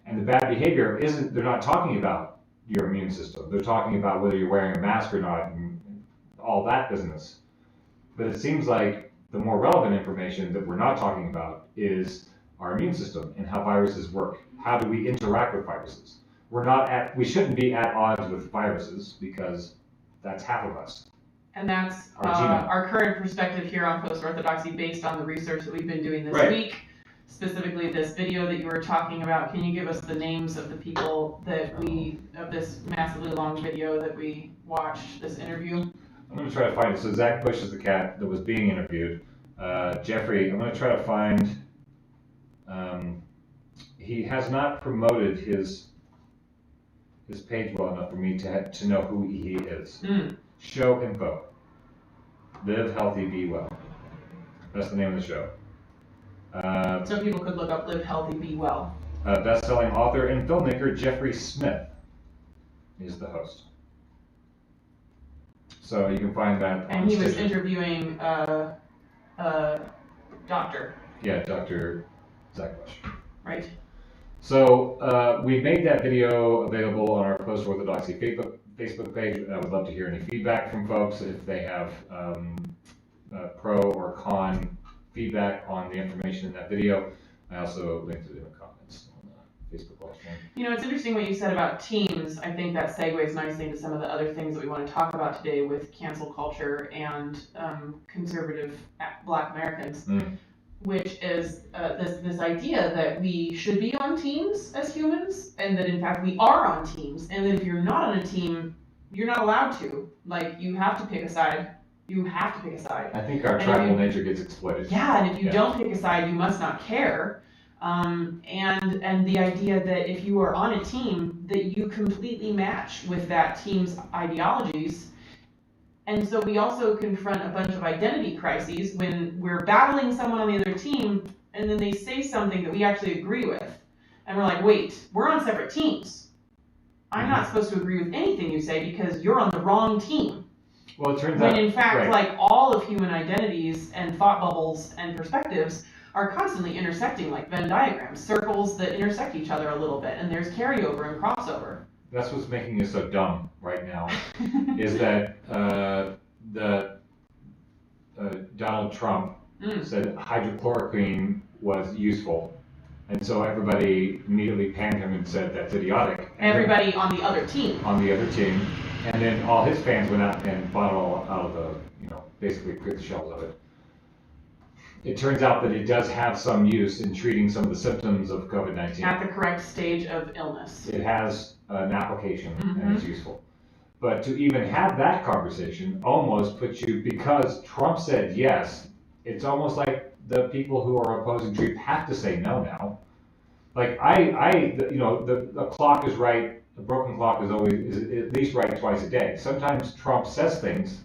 the bad behavior they're not talking about your immune system. They're talking about whether you're wearing a mask or not and all that business. But it seems like the more relevant information that we're not talking about is our immune system and how viruses work. How do we interact with viruses? We shouldn't be at odds with viruses because that's half of us. And that's our current perspective here on Post-Orthodoxy based on the research that we've been doing this week, specifically this video that you were talking about. Can you give us the names of the people of this massively long video that we watched, this interview? I'm going to try to find it. So Zach Bush is the cat that was being interviewed. Jeffrey, I'm going to try to find, he has not promoted his page well enough for me to know who he is. Show info. Live Healthy, Be Well. That's the name of the show. So people could look up Live Healthy, Be Well. Best-selling author and filmmaker Jeffrey Smith is the host. So you can find that on And he was Stitcher. interviewing doctor. Yeah, Dr. Zach Bush. Right. So we made that video available on our Post-Orthodoxy Facebook page. I would love to hear any feedback from folks if they have pro or con feedback on the information in that video. I also linked it in the comments on the Facebook live stream. It's interesting what you said about teams. I think that segues nicely into some of the other things that we want to talk about today with cancel culture and conservative Black Americans. Which is this idea that we should be on teams as humans, and that in fact we are on teams, and that if you're not on a team, you're not allowed to. Like, you have to pick a side. You have to pick a side. I think our tribal nature gets exploited. Yeah, and if you don't pick a side, you must not care. And the idea that if you are on a team, that you completely match with that team's ideologies. And so we also confront a bunch of identity crises when we're battling someone on the other team, and then they say something that we actually agree with. And we're like, wait, we're on separate teams. I'm not supposed to agree with anything you say because you're on the wrong team. Well, it turns out, When in fact, right. like all of human identities and thought bubbles and perspectives are constantly intersecting like Venn diagrams, circles that intersect each other a little bit, and there's carryover and crossover. That's what's making us so dumb right now, is that Donald Trump said hydrochloroquine was useful. And so everybody immediately panned him and said that's idiotic. And everybody on the other team. On the other team. And then all his fans went out and bought it all out of the, basically cleared the shelves of it. It turns out that it does have some use in treating some of the symptoms of COVID-19. At the correct stage of illness. It has an application and it's useful. But to even have that conversation almost puts you, because Trump said yes, it's almost like the people who are opposing treatment have to say no now. Like the clock is right. The broken clock is at least right twice a day. Sometimes Trump says things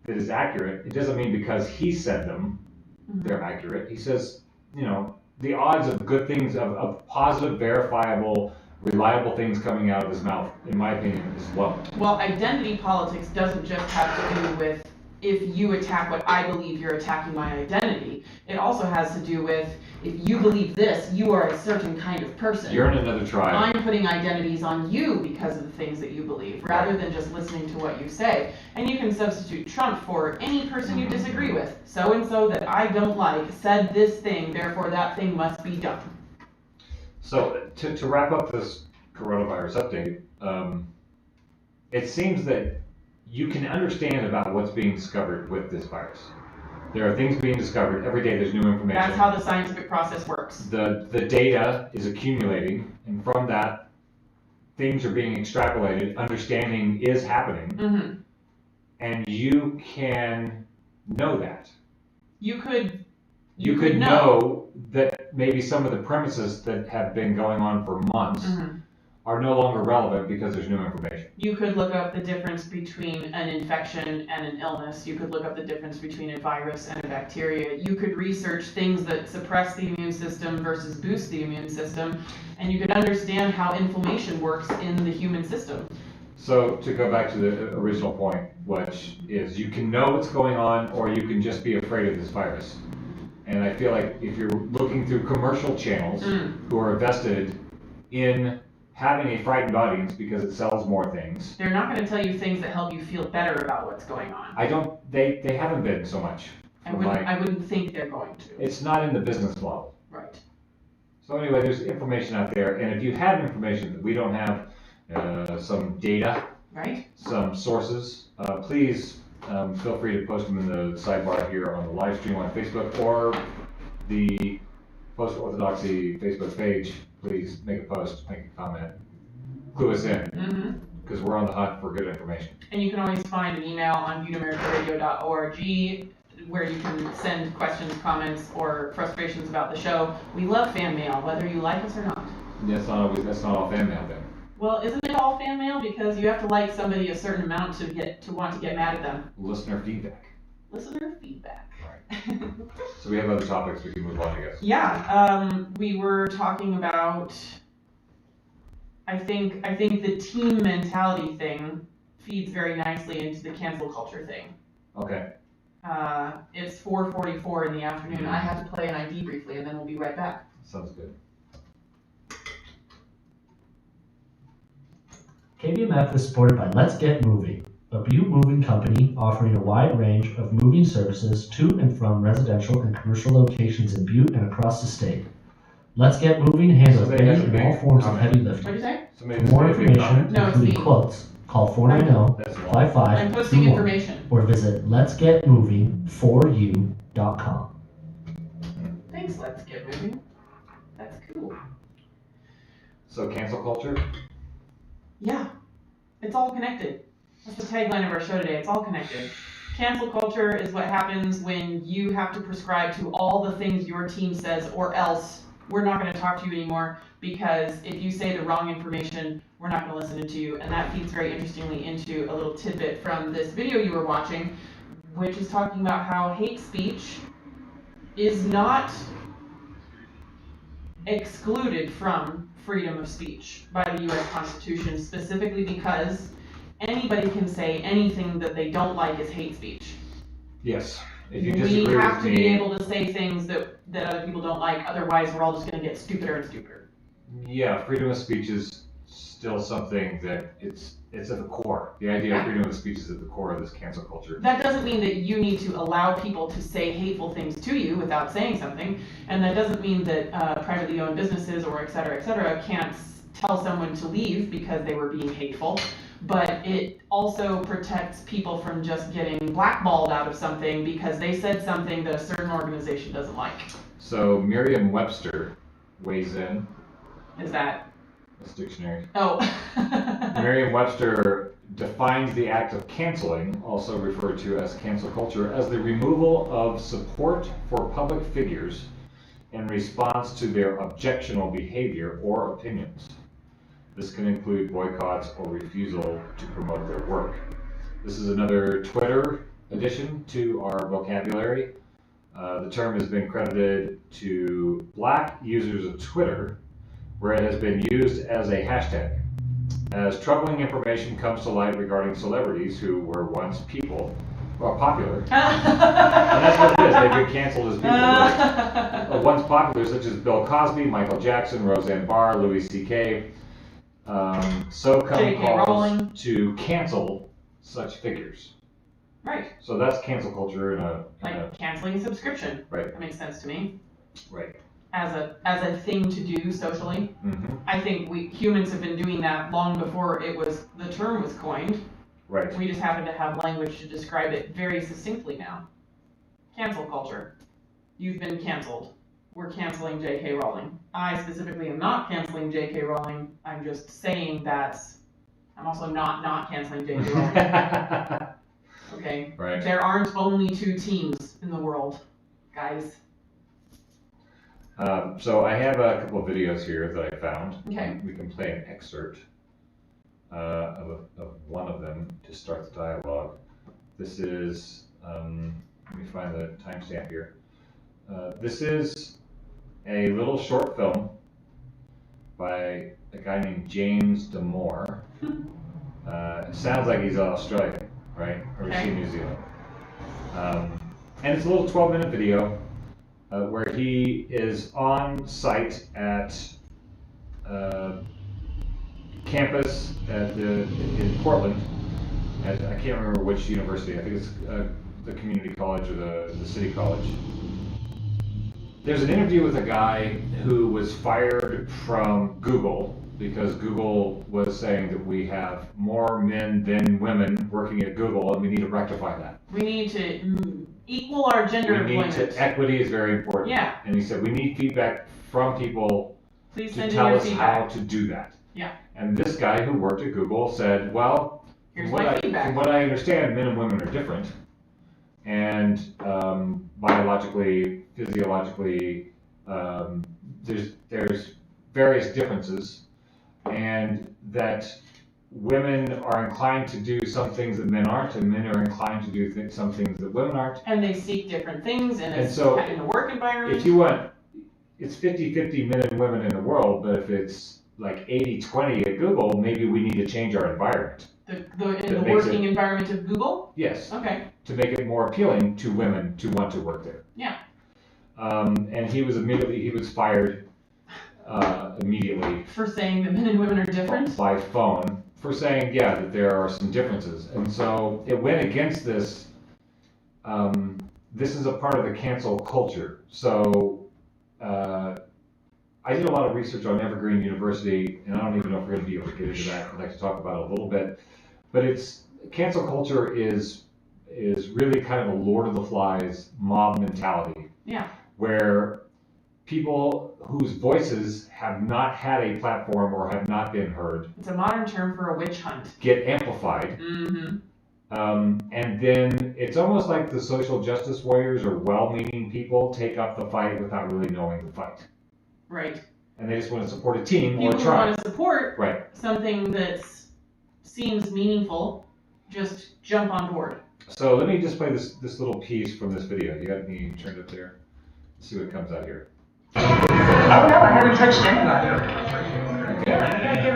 that is accurate. It doesn't mean because he said them, they're accurate. He says, the odds of good things, of positive, verifiable, reliable things coming out of his mouth, in my opinion, is low. Well, identity politics doesn't just have to do with if you attack what I believe, you're attacking my identity. It also has to do with if you believe this, you are a certain kind of person. You're in another tribe. I'm putting identities on you because of the things that you believe, rather than just listening to what you say. And you can substitute Trump for any person you disagree with. So-and-so that I don't like said this thing, therefore that thing must be done. So to wrap up this coronavirus update, it seems that you can understand about what's being discovered with this virus. There are things being discovered every day. There's new information. That's how the scientific process works. The data is accumulating, and from that, things are being extrapolated. Understanding is happening, and you can know that. You could know that maybe some of the premises that have been going on for months are no longer relevant because there's new information. You could look up the difference between an infection and an illness. You could look up the difference between a virus and a bacteria. You could research things that suppress the immune system versus boost the immune system, and you could understand how inflammation works in the human system. So to go back to the original point, which is you can know what's going on, or you can just be afraid of this virus. And I feel like if you're looking through commercial channels who are vested in having a frightened audience because it sells more things. They're not going to tell you things that help you feel better about what's going on. They haven't been so much. I wouldn't think they're going to. It's not in the business model. Right. So anyway, there's information out there, and if you have information that we don't have, some data, right, some sources, please feel free to post them in the sidebar here on the live stream on Facebook or the Post-Orthodoxy Facebook page. Please make a post, make a comment, clue us in, because we're on the hunt for good information. And you can always find an email on buteamericaradio.org where you can send questions, comments, or frustrations about the show. We love fan mail, whether you like us or not. That's not all fan mail then. Well, isn't it all fan mail? Because you have to like somebody a certain amount to want to get mad at them. Listener feedback. Listener feedback. Right. So we have other topics we can move on, I guess. Yeah, we were talking about, I think the team mentality thing feeds very nicely into the cancel culture thing. Okay. It's 4:44 in the afternoon. I have to play an ID briefly, and then we'll be right back. Sounds good. KBMF is supported by Let's Get Moving, a Butte moving company offering a wide range of moving services to and from residential and commercial locations in Butte and across the state. Let's Get Moving handles any and all forms of heavy lifting. What did you say? For more information, including quotes, call 490-5521 I'm posting information. or visit letsgetmoving4u.com. Thanks, Let's Get Moving. That's cool. So cancel culture? Yeah, it's all connected. That's the tagline of our show today. It's all connected. Cancel culture is what happens when you have to prescribe to all the things your team says, or else we're not going to talk to you anymore, because if you say the wrong information, we're not going to listen to you. And that feeds very interestingly into a little tidbit from this video you were watching, which is talking about how hate speech is not excluded from freedom of speech by the US Constitution, specifically because anybody can say anything that they don't like is hate speech. Yes. If you disagree We have with to me, be able to say things that other people don't like, otherwise we're all just going to get stupider and stupider. yeah, freedom of speech is still something that it's at the core. The idea of freedom of speech is at the core of this cancel culture. That doesn't mean that you need to allow people to say hateful things to you without saying something, and that doesn't mean that privately owned businesses or et cetera, can't tell someone to leave because they were being hateful. But it also protects people from just getting blackballed out of something because they said something that a certain organization doesn't like. So Merriam-Webster weighs in. Is that? This dictionary. Oh. Merriam-Webster defines the act of canceling, also referred to as cancel culture, as the removal of support for public figures in response to their objectionable behavior or opinions. This can include boycotts or refusal to promote their work. This is another Twitter addition to our vocabulary. The term has been credited to Black users of Twitter, where it has been used as a hashtag. As troubling information comes to light regarding celebrities who were once popular, and that's what it is, they've been canceled as people. Once popular, such as Bill Cosby, Michael Jackson, Roseanne Barr, Louis C.K., so come calls to cancel such figures. Right. So that's cancel culture canceling a subscription. Right. That makes sense to me. Right. As a thing to do socially. Mm-hmm. I think we humans have been doing that long before the term was coined. Right. We just happen to have language to describe it very succinctly now. Cancel culture. You've been canceled. We're canceling J.K. Rowling. I specifically am not canceling J.K. Rowling. I'm just saying that I'm also not canceling J.K. Rowling. Okay? Right. There aren't only two teams in the world, guys. So I have a couple of videos here that I found. Okay. We can play an excerpt of one of them to start the dialogue. This is, let me find the timestamp here. This is a little short film by a guy named James Damore. It sounds like he's Australian, right? Or is he New Zealand? And it's a little 12-minute video where he is on site at campus in Portland. I can't remember which university. I think it's the community college or the city college. There's an interview with a guy who was fired from Google because Google was saying that we have more men than women working at Google, and we need to rectify that. We need to equal our gender employment. Equity is very important. Yeah. And he said we need feedback from people to tell us how to do that. Yeah. And this guy who worked at Google said, well, from what I understand, men and women are different. And biologically, physiologically, there's various differences, and that women are inclined to do some things that men aren't, and men are inclined to do some things that women aren't. And they seek different things in a work environment. If you want, it's 50-50 men and women in the world, but if it's like 80-20 at Google, maybe we need to change our environment. In the working environment of Google? Yes. Okay. To make it more appealing to women to want to work there. Yeah. And he was fired immediately. For saying that men and women are different? By phone. For saying, yeah, that there are some differences. And so it went against this. This is a part of the cancel culture. So I did a lot of research on Evergreen University, and I don't even know if we're going to be able to get into that. I'd like to talk about it a little bit. But cancel culture is really kind of a Lord of the Flies mob mentality. Yeah. Where people whose voices have not had a platform or have not been heard. It's a modern term for a witch hunt. Get amplified. Mm-hmm. And then it's almost like the social justice warriors or well-meaning people take up the fight without really knowing the fight. Right. And they just want to support a team People or a tribe. who want to support something that seems meaningful, just jump on board. So let me just play this little piece from this video. You got me turned up there. Let's see what comes out here. Oh no, I haven't touched anybody.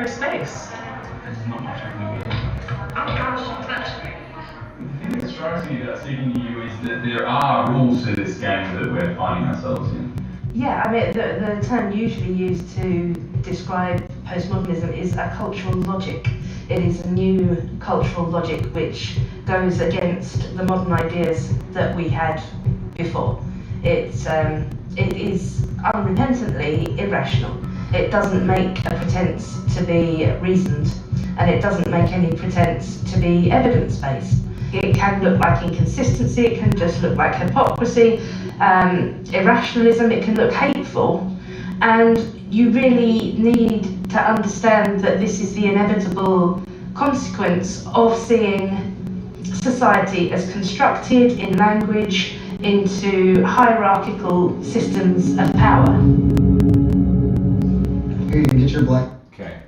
their space. There's not much I can do. Oh gosh, touch. The thing that strikes me about speaking to you is that there are rules to this game that we're finding ourselves in. Yeah, I mean, the term usually used to describe postmodernism is a cultural logic. It is a new cultural logic which goes against the modern ideas that we had before. It is unrepentantly irrational. It doesn't make a pretense to be reasoned, and it doesn't make any pretense to be evidence-based. It can look like inconsistency, it can just look like hypocrisy, irrationalism, it can look hateful, and you really need to understand that this is the inevitable consequence of seeing society as constructed in language into hierarchical systems of power. Here, you can get your black. Okay.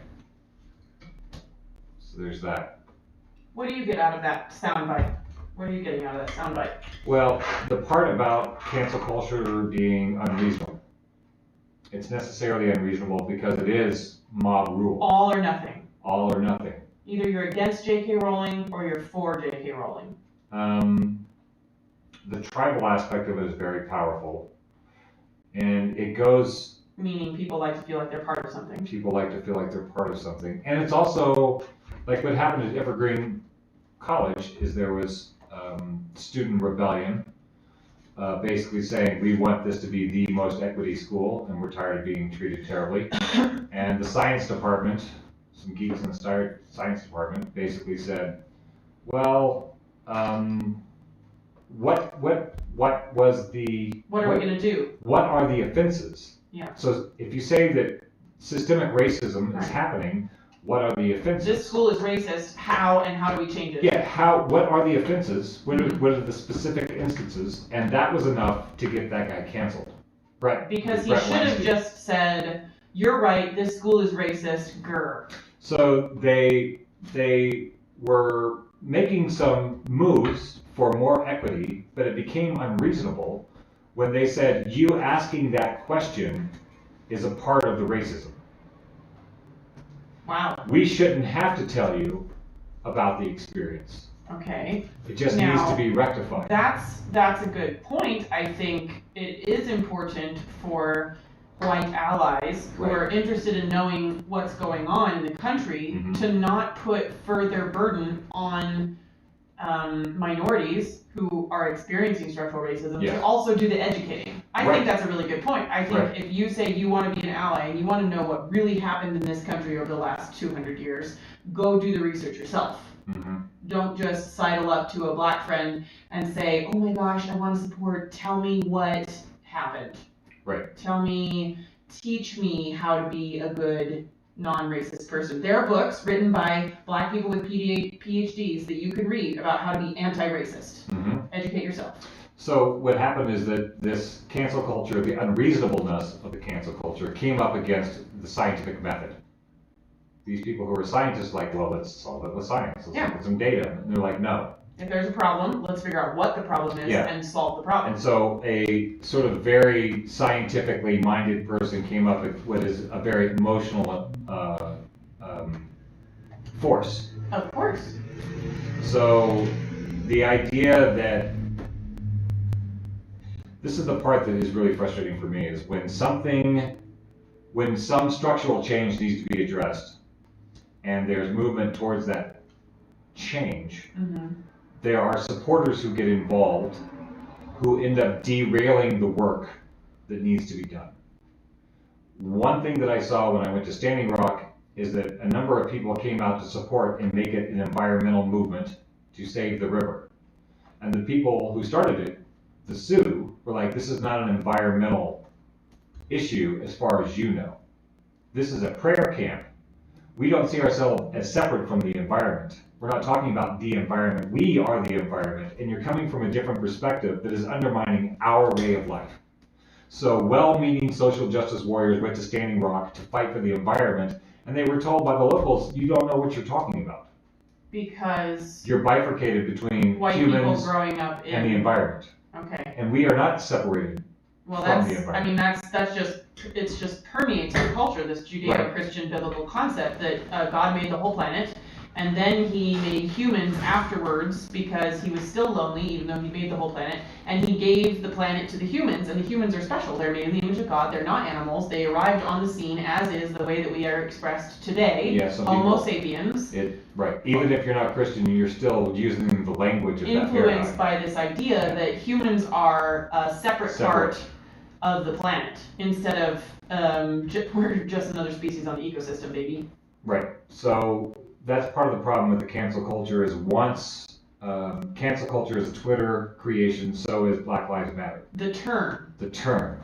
So there's that. What do you get out of that soundbite? What are you getting out of that soundbite? Well, the part about cancel culture being unreasonable. It's necessarily unreasonable because it is mob rule. All or nothing. All or nothing. Either you're against J.K. Rowling or you're for J.K. Rowling. The tribal aspect of it is very powerful. And it goes... Meaning people like to feel like they're part of something. People like to feel like they're part of something. And it's also, like what happened at Evergreen College is there was student rebellion, basically saying we want this to be the most equity school and we're tired of being treated terribly. And the science department, some geeks in the science department basically said, well, what was the... What are we going to do? What are the offenses? Yeah. So if you say that systemic racism is happening, what are the offenses? This school is racist. How and how do we change it? Yeah. What are the offenses? What are the specific instances? And that was enough to get that guy canceled. Right. Because he should have just said, "You're right. This school is racist." Grr. So they were making some moves for more equity, but it became unreasonable when they said you asking that question is a part of the racism. Wow. We shouldn't have to tell you about the experience. Okay. It just needs to be rectified. That's a good point. I think it is important for white allies who are interested in knowing what's going on in the country to not put further burden on minorities who are experiencing structural racism to also do the educating. I think that's a really good point. I think if you say you want to be an ally and you want to know what really happened in this country over the last 200 years, go do the research yourself. Don't just sidle up to a black friend and say, oh my gosh, I want to support, tell me what happened. Right. Teach me how to be a good non-racist person. There are books written by black people with PhDs that you could read about how to be anti-racist. Educate yourself. So what happened is that this cancel culture, the unreasonableness of the cancel culture, came up against the scientific method. These people who are scientists like, well, let's solve it with science. Let's look at some data. And they're like, no. If there's a problem, let's figure out what the problem is and solve the problem. And so a sort of very scientifically minded person came up with what is a very emotional force. Of course. So the idea that this is the part that is really frustrating for me is when some structural change needs to be addressed and there's movement towards that change, there are supporters who get involved who end up derailing the work that needs to be done. One thing that I saw when I went to Standing Rock is that a number of people came out to support and make it an environmental movement to save the river. And the people who started it, the Sioux, were like, this is not an environmental issue as far as you know. This is a prayer camp. We don't see ourselves as separate from the environment. We're not talking about the environment. We are the environment, and you're coming from a different perspective that is undermining our way of life. So well-meaning social justice warriors went to Standing Rock to fight for the environment, and they were told by the locals, you don't know what you're talking about. Because you're bifurcated between white humans people growing up and the environment. Okay. And we are not separated Well, from the that's, I environment. mean, it's just permeates our culture, this Judeo-Christian biblical concept that God made the whole planet, and then he made humans afterwards because he was still lonely, even though he made the whole planet, and he gave the planet to the humans, and the humans are special. They're made in the image of God, they're not animals, they arrived on the scene as is the way that we are expressed today, Yeah, some Homo people- sapiens. Right. Even if you're not Christian, you're still using the language of that Influenced paradigm. by this idea that humans are a separate part of the planet, instead of we're just another species on the ecosystem, baby. Right. So that's part of the problem with the cancel culture is once cancel culture is a Twitter creation, so is Black Lives Matter. The term.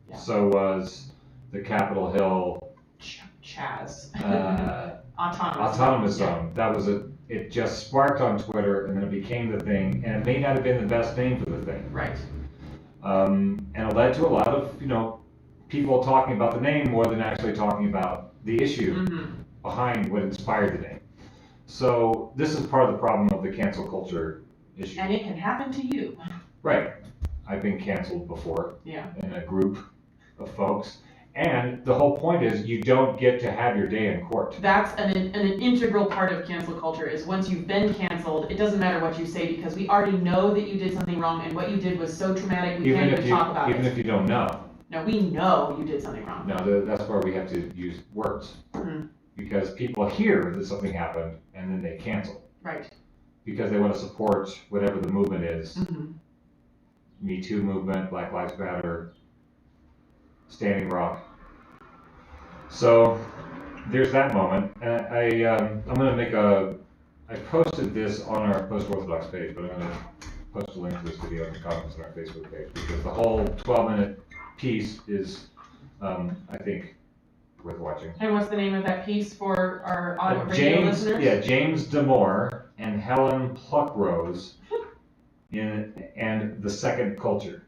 Yeah. So was the Capitol Hill Chaz. autonomous zone. That was it just sparked on Twitter and then it became the thing, and it may not have been the best name for the thing. Right. And it led to a lot of, people talking about the name more than actually talking about the issue behind what inspired the name. So this is part of the problem of the cancel culture issue. And it can happen to you. Right. I've been canceled before. Yeah. In a group of folks. And the whole point is you don't get to have your day in court. That's an integral part of cancel culture is once you've been canceled, it doesn't matter what you say because we already know that you did something wrong and what you did was so traumatic we can't even talk about it. Even if you don't know. No, we know you did something wrong. No, that's where we have to use words. Because people hear that something happened and then they cancel. Right. Because they want to support whatever the movement is. Me Too movement, Black Lives Matter, Standing Rock. So there's that moment, and I'm going to make I posted this on our Post-Orthodox page, but I'm going to post a link to this video in the comments on our Facebook page because the whole 12-minute piece is, I think, worth watching. And what's the name of that piece for our audio radio listeners? Yeah, James Damore and Helen Pluckrose and The Second Culture.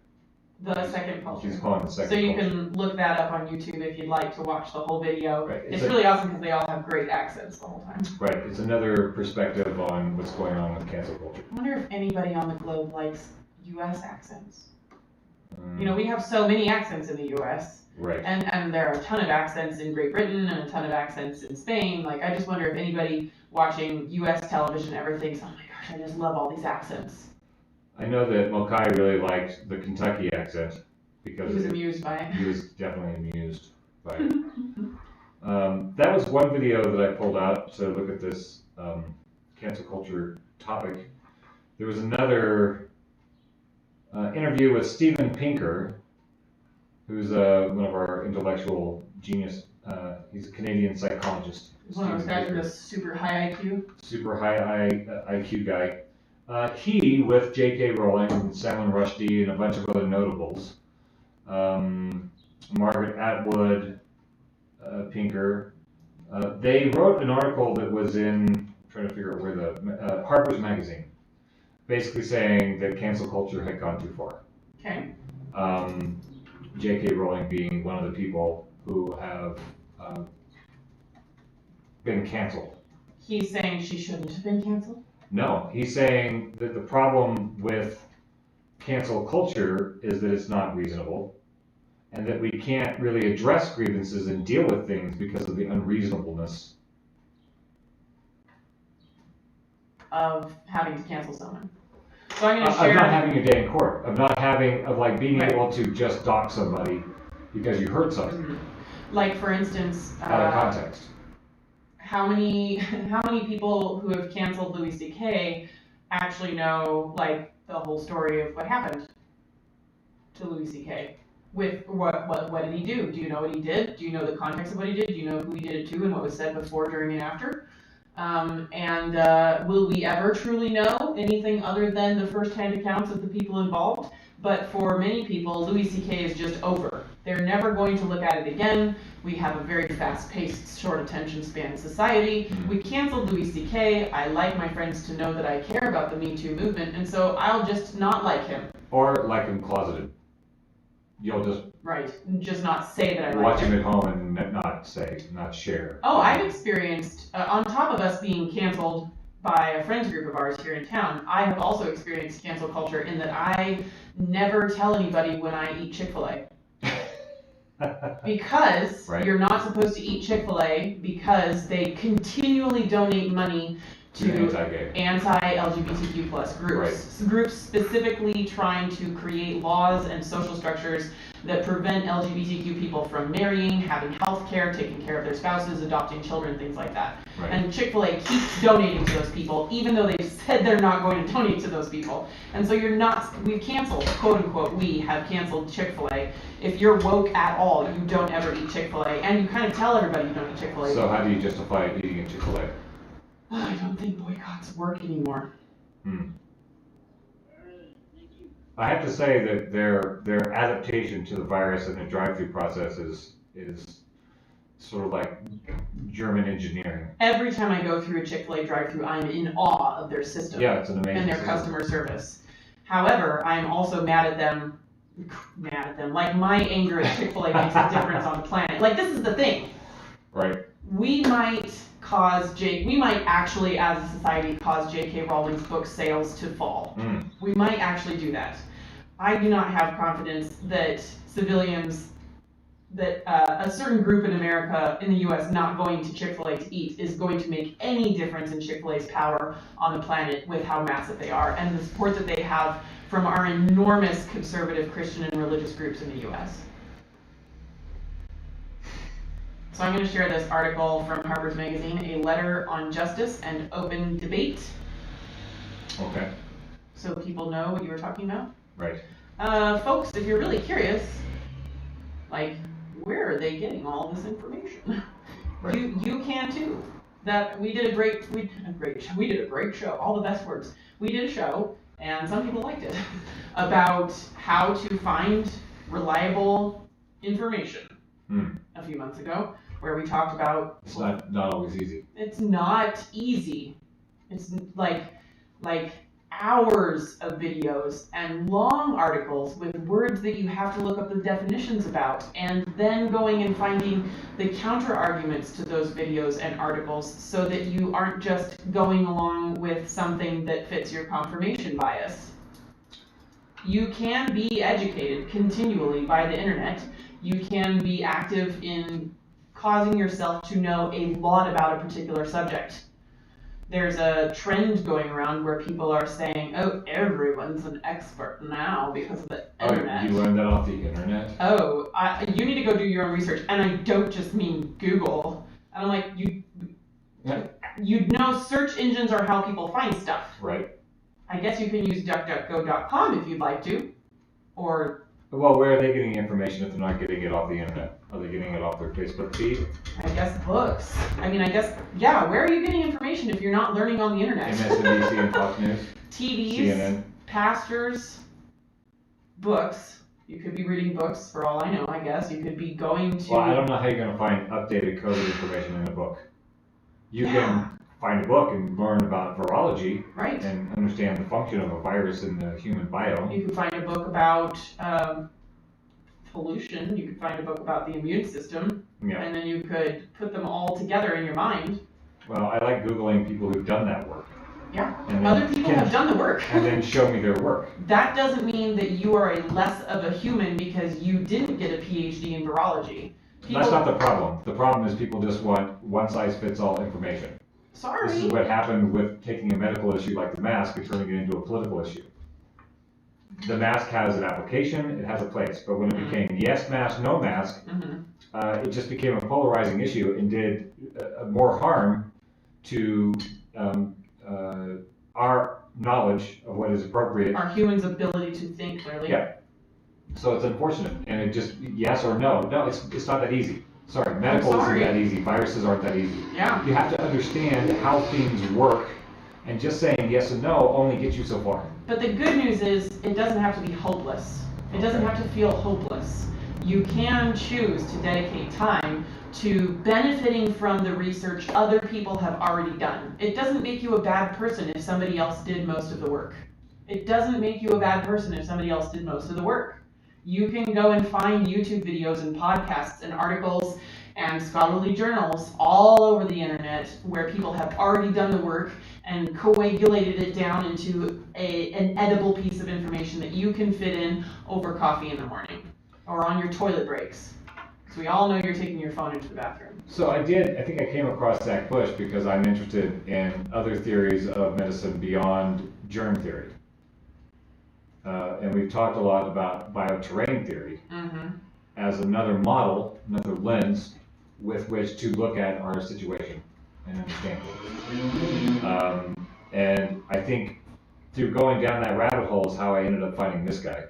The Second Culture. She's calling The Second So you Culture. can look that up on YouTube if you'd like to watch the whole video. Right. It's really awesome because they all have great accents the whole time. Right. It's another perspective on what's going on with cancel culture. I wonder if anybody on the globe likes U.S. accents. We have so many accents in the U.S. Right. And there are a ton of accents in Great Britain and a ton of accents in Spain. Like, I just wonder if anybody watching U.S. television ever thinks, oh my gosh, I just love all these accents. I know that Mokai really liked the Kentucky accent because he was amused by it. He was definitely amused by it. That was one video that I pulled out to look at this cancel culture topic. There was another interview with Steven Pinker, who's one of our intellectual genius. He's a Canadian psychologist. One of those guys with a super high IQ. Super high IQ guy. He, with J.K. Rowling and Salman Rushdie and a bunch of other notables, Margaret Atwood, Pinker, they wrote an article that was in, I'm trying to figure out where the, Harper's Magazine, basically saying that cancel culture had gone too far. Okay. J.K. Rowling being one of the people who have been canceled. He's saying she shouldn't have been canceled? No, he's saying that the problem with cancel culture is that it's not reasonable and that we can't really address grievances and deal with things because of the unreasonableness of having to cancel someone. So I'm going to share... Of not having your day in court, of being able to just dock somebody because you heard something. Like, for instance... out of context. How many people who have canceled Louis C.K. actually know, the whole story of what happened to Louis C.K.? With what did he do? Do you know what he did? Do you know the context of what he did? Do you know who he did it to and what was said before, during, and after? Will we ever truly know anything other than the first-hand accounts of the people involved? But for many people, Louis C.K. is just over. They're never going to look at it again. We have a very fast-paced, short attention span society. We canceled Louis C.K. I like my friends to know that I care about the Me Too movement, and so I'll just not like him. Or like him closeted. You'll just... Right, just not say that I like him. Watch him at home and not share. Oh, I've experienced, on top of us being canceled by a friends group of ours here in town, I have also experienced cancel culture in that I never tell anybody when I eat Chick-fil-A. Because you're not supposed to eat Chick-fil-A because they continually donate money to anti-LGBTQ plus groups. Right. Groups specifically trying to create laws and social structures that prevent LGBTQ people from marrying, having health care, taking care of their spouses, adopting children, things like that. Right. And Chick-fil-A keeps donating to those people, even though they've said they're not going to donate to those people. And so we've canceled, quote unquote, we have canceled Chick-fil-A. If you're woke at all, you don't ever eat Chick-fil-A. And you kind of tell everybody you don't eat Chick-fil-A. So how do you justify eating a Chick-fil-A? I don't think boycotts work anymore. I have to say that their adaptation to the virus and the drive-through process is sort of like German engineering. Every time I go through a Chick-fil-A drive-through, I'm in awe of their system. Yeah, it's an amazing and their system. Customer service. However, I'm also mad at them. Like, my anger at Chick-fil-A makes a difference on the planet. Like, this is the thing. Right. We might actually, as a society, cause J.K. Rowling's book sales to fall. We might actually do that. I do not have confidence that civilians, that a certain group in America, in the U.S., not going to Chick-fil-A to eat is going to make any difference in Chick-fil-A's power on the planet with how massive they are and the support that they have from our enormous conservative Christian and religious groups in the U.S. So I'm going to share this article from Harper's Magazine, A Letter on Justice and Open Debate. Okay. So people know what you were talking about. Right. Folks, if you're really curious, like, where are they getting all this information? Right. You can too. We did a great show. All the best words. We did a show, and some people liked it, about how to find reliable information. A few months ago, where we talked about... It's not always easy. It's not easy. It's like hours of videos and long articles with words that you have to look up the definitions about, and then going and finding the counter arguments to those videos and articles so that you aren't just going along with something that fits your confirmation bias. You can be educated continually by the internet. You can be active in causing yourself to know a lot about a particular subject. There's a trend going around where people are saying, oh, everyone's an expert now because of the internet. Oh, you learned that off the internet? Oh, you need to go do your own research. And I don't just mean Google. And I'm like, you know, search engines are how people find stuff. Right. I guess you can use DuckDuckGo.com if you'd like to. Or... Well, where are they getting information if they're not getting it off the internet? Are they getting it off their Facebook feed? I guess books. Yeah, where are you getting information if you're not learning on the internet? MSNBC and Fox News? TVs, CNN. pastors, books. You could be reading books for all I know, I guess. You could be going to... Well, I don't know how you're going to find updated coded information in a book. You can find a book and learn about virology, right, and understand the function of a virus in the human biome. You can find a book about pollution. You could find a book about the immune system, and then you could put them all together in your mind. Well, I like Googling people who've done that work. Yeah, other people have done the work. And then show me their work. That doesn't mean that you are a less of a human because you didn't get a PhD in virology. That's not the problem. The problem is people just want one-size-fits-all information. Sorry. This is what happened with taking a medical issue like the mask and turning it into a political issue. The mask has an application, it has a place, but when it became yes mask, no mask, it just became a polarizing issue and did more harm to our knowledge of what is appropriate. Our humans' ability to think clearly. Yeah. So it's unfortunate, and it just, yes or no. No, it's not that easy. Sorry, medical isn't that easy. Viruses aren't that easy. Yeah. You have to understand how things work, and just saying yes and no only gets you so far. But the good news is it doesn't have to be hopeless. It doesn't have to feel hopeless. You can choose to dedicate time to benefiting from the research other people have already done. It doesn't make you a bad person if somebody else did most of the work. It doesn't make you a bad person if somebody else did most of the work. You can go and find YouTube videos and podcasts and articles and scholarly journals all over the internet where people have already done the work and coagulated it down into an edible piece of information that you can fit in over coffee in the morning or on your toilet breaks. So we all know you're taking your phone into the bathroom. So I think I came across Zach Bush because I'm interested in other theories of medicine beyond germ theory. And we've talked a lot about bioterrain theory as another model, another lens with which to look at our situation and understand it. And I think through going down that rabbit hole is how I ended up finding this guy,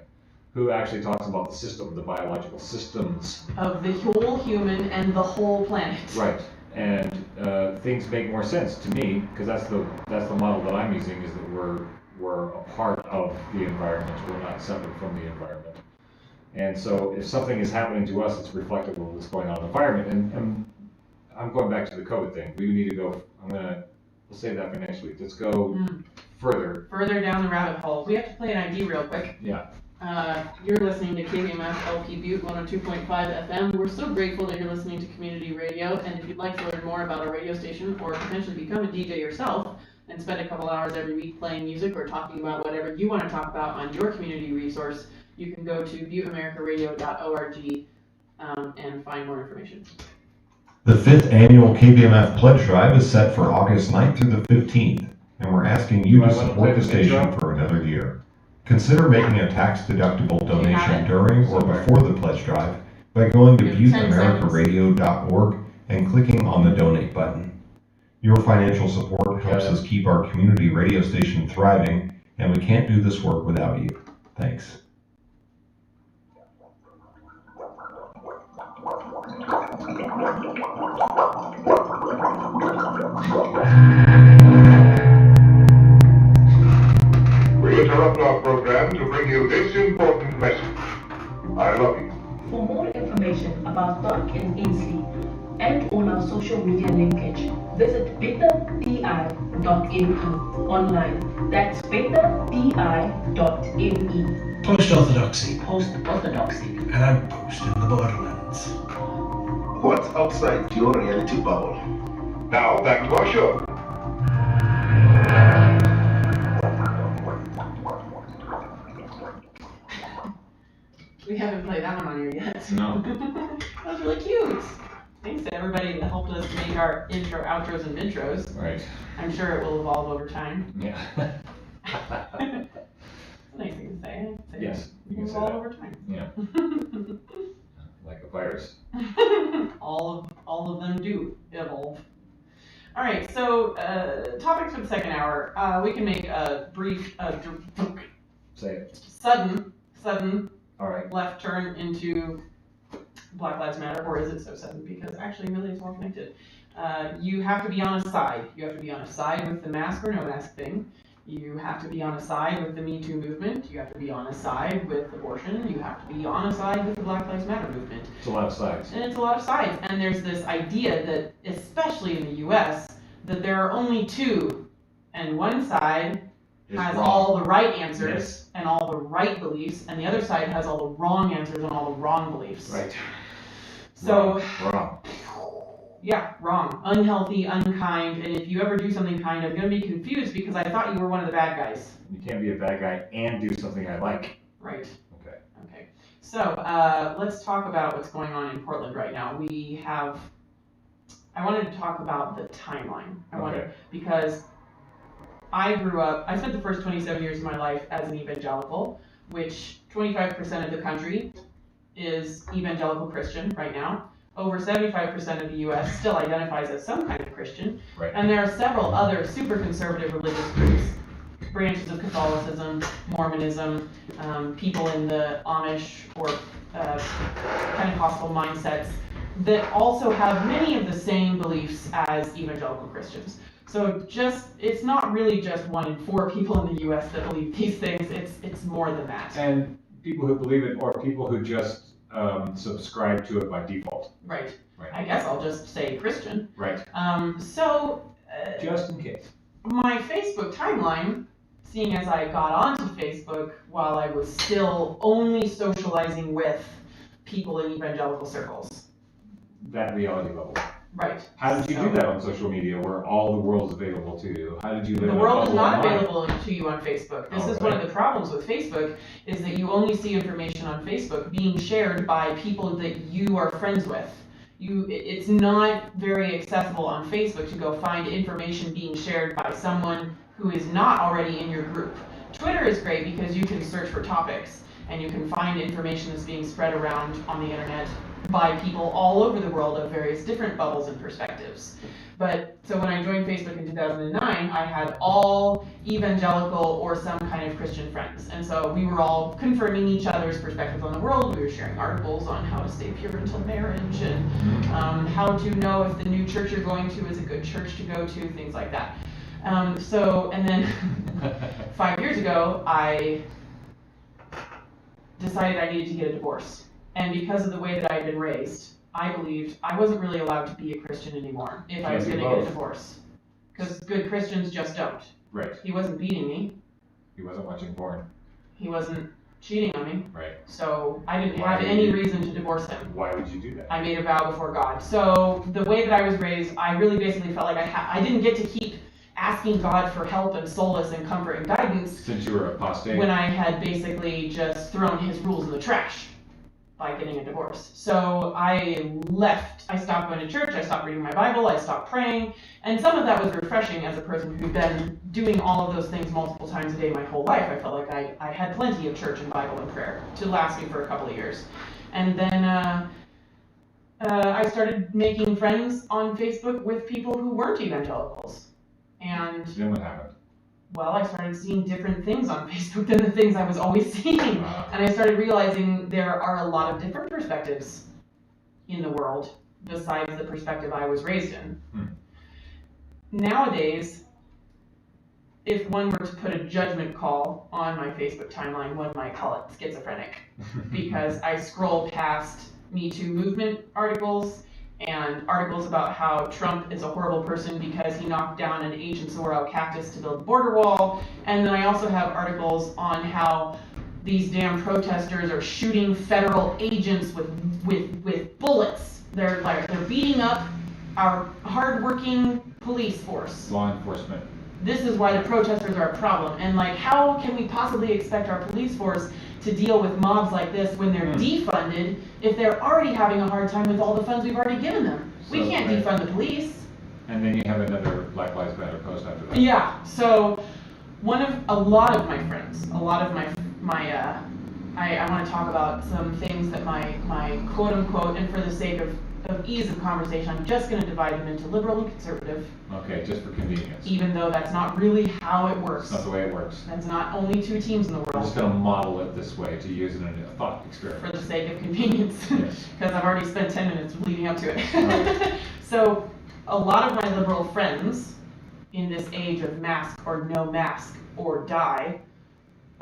who actually talks about the system, the biological systems. Of the whole human and the whole planet. Right. And things make more sense to me, because that's the model that I'm using, is that we're a part of the environment. We're not separate from the environment. And so if something is happening to us, it's reflective of what's going on in the environment. And I'm going back to the COVID thing. We need to go, we'll save that for next week. Let's go further. Further down the rabbit hole. We have to play an ID real quick. Yeah. You're listening to KVMF LP Butte 102.5 FM. We're so grateful that you're listening to community radio, and if you'd like to learn more about our radio station or potentially become a DJ yourself and spend a couple hours every week playing music or talking about whatever you want to talk about on your community resource, you can go to butteamericaradio.org and find more information. The 5th annual KBMF Pledge Drive is set for August 9th through the 15th, and we're asking you to support the station for another year. Consider making a tax-deductible donation during or before the pledge drive by going to butteamericaradio.org and clicking on the donate button. Your financial support helps us keep our community radio station thriving, and we can't do this work without you. Thanks. We interrupt our program to bring you this important message. I love you. For more information about Turk and Ainsley and on our social media linkage, visit beta.pi.me online. That's beta.pi.me. Post-Orthodoxy. Post-Orthodoxy. And I'm post in the borderlands. What's outside your reality bubble? Now back to our show. We haven't played that one on here yet. No. That was really cute. Thanks to everybody that helped us make our intro, outros, and intros. Right. I'm sure it will evolve over time. Yeah. It's a nice thing to say. Yes, It you will can say evolve that. over time. Yeah. Like a virus. all of them do evolve. All right, so topics for the second hour. We can make a brief, Say it. sudden All right. left turn into Black Lives Matter, or is it so sudden? Because actually, really, it's all connected. You have to be on a side. You have to be on a side with the mask or no mask thing. You have to be on a side with the Me Too movement. You have to be on a side with abortion. You have to be on a side with the Black Lives Matter movement. It's a lot of sides. And it's a lot of sides. And there's this idea that, especially in the US, that there are only two, and one side has all the right answers and all the right beliefs, and the other side has all the wrong answers and all the wrong beliefs. Right. So, wrong. Yeah, wrong. Unhealthy, unkind, and if you ever do something kind, I'm going to be confused because I thought you were one of the bad guys. You can't be a bad guy and do something I like. Right. Okay. So, let's talk about what's going on in Portland right now. I wanted to talk about the timeline. Because I grew up, I spent the first 27 years of my life as an evangelical, which 25% of the country is evangelical Christian right now. Over 75% of the U.S. still identifies as some kind of Christian. Right. And there are several other super conservative religious groups, branches of Catholicism, Mormonism, people in the Amish or Pentecostal mindsets that also have many of the same beliefs as evangelical Christians. So it's not really just 1 in 4 people in the U.S. that believe these things, it's more than that. And people who believe it, or people who just subscribe to it by default. Right. I guess I'll just say Christian. Right. Just in case. My Facebook timeline, seeing as I got onto Facebook while I was still only socializing with people in evangelical circles. that reality level. Right. How did you do that on social media where all the world is available to you? How did you live The in a world is bubble not online? available to you on Facebook. This is one of the problems with Facebook, is that you only see information on Facebook being shared by people that you are friends with. It's not very accessible on Facebook to go find information being shared by someone who is not already in your group. Twitter is great because you can search for topics and you can find information that's being spread around on the internet by people all over the world of various different bubbles and perspectives. But so when I joined Facebook in 2009, I had all evangelical or some kind of Christian friends. And so we were all confirming each other's perspectives on the world. We were sharing articles on how to stay pure until marriage and how to know if the new church you're going to is a good church to go to, things like that. And then 5 years ago, I decided I needed to get a divorce. And because of the way that I had been raised, I believed I wasn't really allowed to be a Christian anymore if I was going to get a divorce. Because good Christians just don't. Right. He wasn't beating me. He wasn't watching porn. He wasn't cheating on me. Right. So I didn't have any reason to divorce him. Why would you do that? I made a vow before God. So the way that I was raised, I really basically felt like I didn't get to keep asking God for help and solace and comfort and guidance. Since you were apostate. When I had basically just thrown his rules in the trash by getting a divorce. So I left. I stopped going to church. I stopped reading my Bible. I stopped praying. And some of that was refreshing as a person who'd been doing all of those things multiple times a day my whole life. I felt like I had plenty of church and Bible and prayer to last me for a couple of years. And then I started making friends on Facebook with people who weren't evangelicals. And then what happened? Well, I started seeing different things on Facebook than the things I was always seeing. And I started realizing there are a lot of different perspectives in the world besides the perspective I was raised in. Nowadays, if one were to put a judgment call on my Facebook timeline, one might call it schizophrenic. Because I scroll past Me Too movement articles and articles about how Trump is a horrible person because he knocked down an ancient saguaro cactus to build the border wall. And then I also have articles on how these damn protesters are shooting federal agents with bullets. They're beating up our hardworking police force. Law enforcement. This is why the protesters are a problem. And how can we possibly expect our police force to deal with mobs like this when they're defunded if they're already having a hard time with all the funds we've already given them? We can't defund the police. And then you have another Black Lives Matter post after that. Yeah. So a lot of my friends, I want to talk about some things that my quote unquote, and for the sake of ease of conversation, I'm just going to divide them into liberal and conservative. Okay, just for convenience. Even though that's not really how it works. It's not the way it works. That's not only two teams in the world. I'm just going to model it this way to use it in a thought experiment. For the sake of convenience. Yes. Because I've already spent 10 minutes leading up to it. Right. So a lot of my liberal friends in this age of mask or no mask or die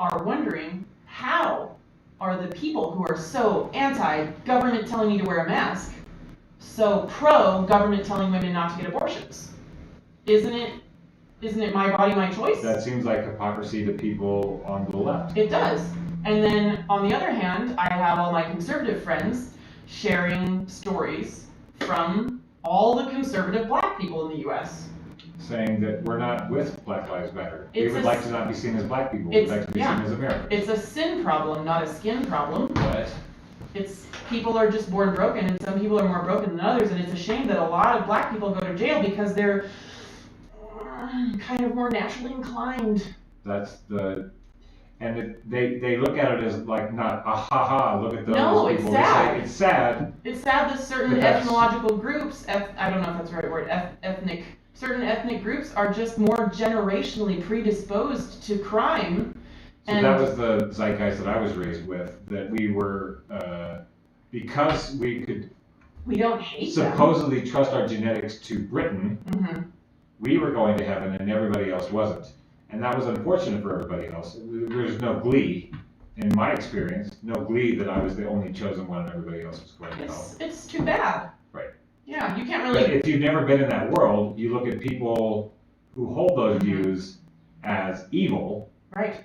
are wondering, how are the people who are so anti-government telling me to wear a mask so pro-government telling women not to get abortions? Isn't it my body, my choice? That seems like hypocrisy to people on the left. It does. And then on the other hand, I have all my conservative friends sharing stories from all the conservative black people in the US. Saying that we're not with Black Lives Matter. We would like to not be seen as black people. We'd like to be seen as Americans. It's a sin problem, not a skin problem. What? It's people are just born broken, and some people are more broken than others, and it's a shame that a lot of black people go to jail because they're kind of more naturally inclined. And they look at it as like not a ha-ha, look at those people. It's sad. It's sad. It's sad that certain ethnological groups, I don't know if that's the right word, certain ethnic groups are just more generationally predisposed to crime. So that was the zeitgeist that I was raised with, that we were, because we could don't hate supposedly trust our genetics to Britain, we were going to heaven and everybody else wasn't. And that was unfortunate for everybody else. There's no glee, in my experience, no glee that I was the only chosen one and everybody else was going to hell. It's too bad. Right. Yeah, you can't really... But if you've never been in that world, you look at people who hold those views as evil. Right.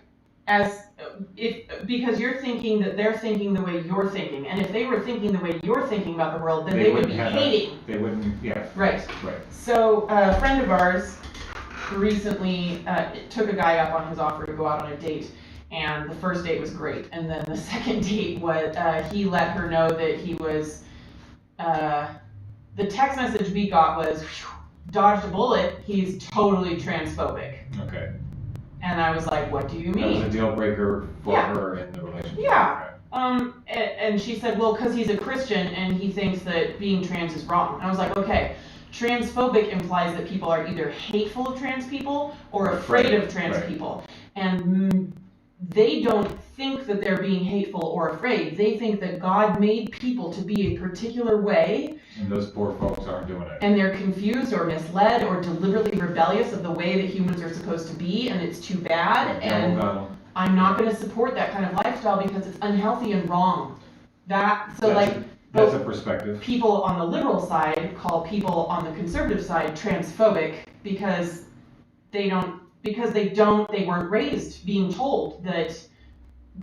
As because you're thinking that they're thinking the way you're thinking, and if they were thinking the way you're thinking about the world, then they would be hating. They wouldn't, yeah. Right. Right. So a friend of ours recently took a guy up on his offer to go out on a date, and the first date was great, and then the second date was he let her know that he was the text message we got was, dodged a bullet, he's totally transphobic. Okay. And I was like, what do you mean? That was a deal breaker for her in the relationship. Yeah. And she said, well, because he's a Christian and he thinks that being trans is wrong. And I was like, okay, transphobic implies that people are either hateful of trans people or afraid of trans people. And they don't think that they're being hateful or afraid. They think that God made people to be a particular way. And those poor folks aren't doing it. And they're confused or misled or deliberately rebellious of the way that humans are supposed to be, and it's too bad. And I'm not going to support that kind of lifestyle because it's unhealthy and wrong. That's a perspective. People on the liberal side call people on the conservative side transphobic because they weren't raised being told that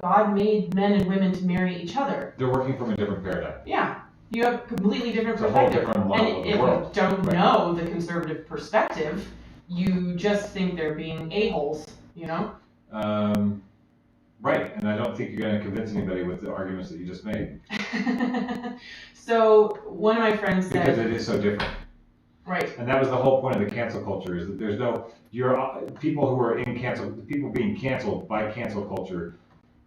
God made men and women to marry each other. They're working from a different paradigm. Yeah. You have a completely different It's a whole perspective. different model And if world. you don't know the conservative perspective, you just think they're being a-holes, you know? Right, and I don't think you're going to convince anybody with the arguments that you just made. So one of my friends said... Because it is so different. Right. And that was the whole point of the cancel culture, is that there's no... people who are people being canceled by cancel culture,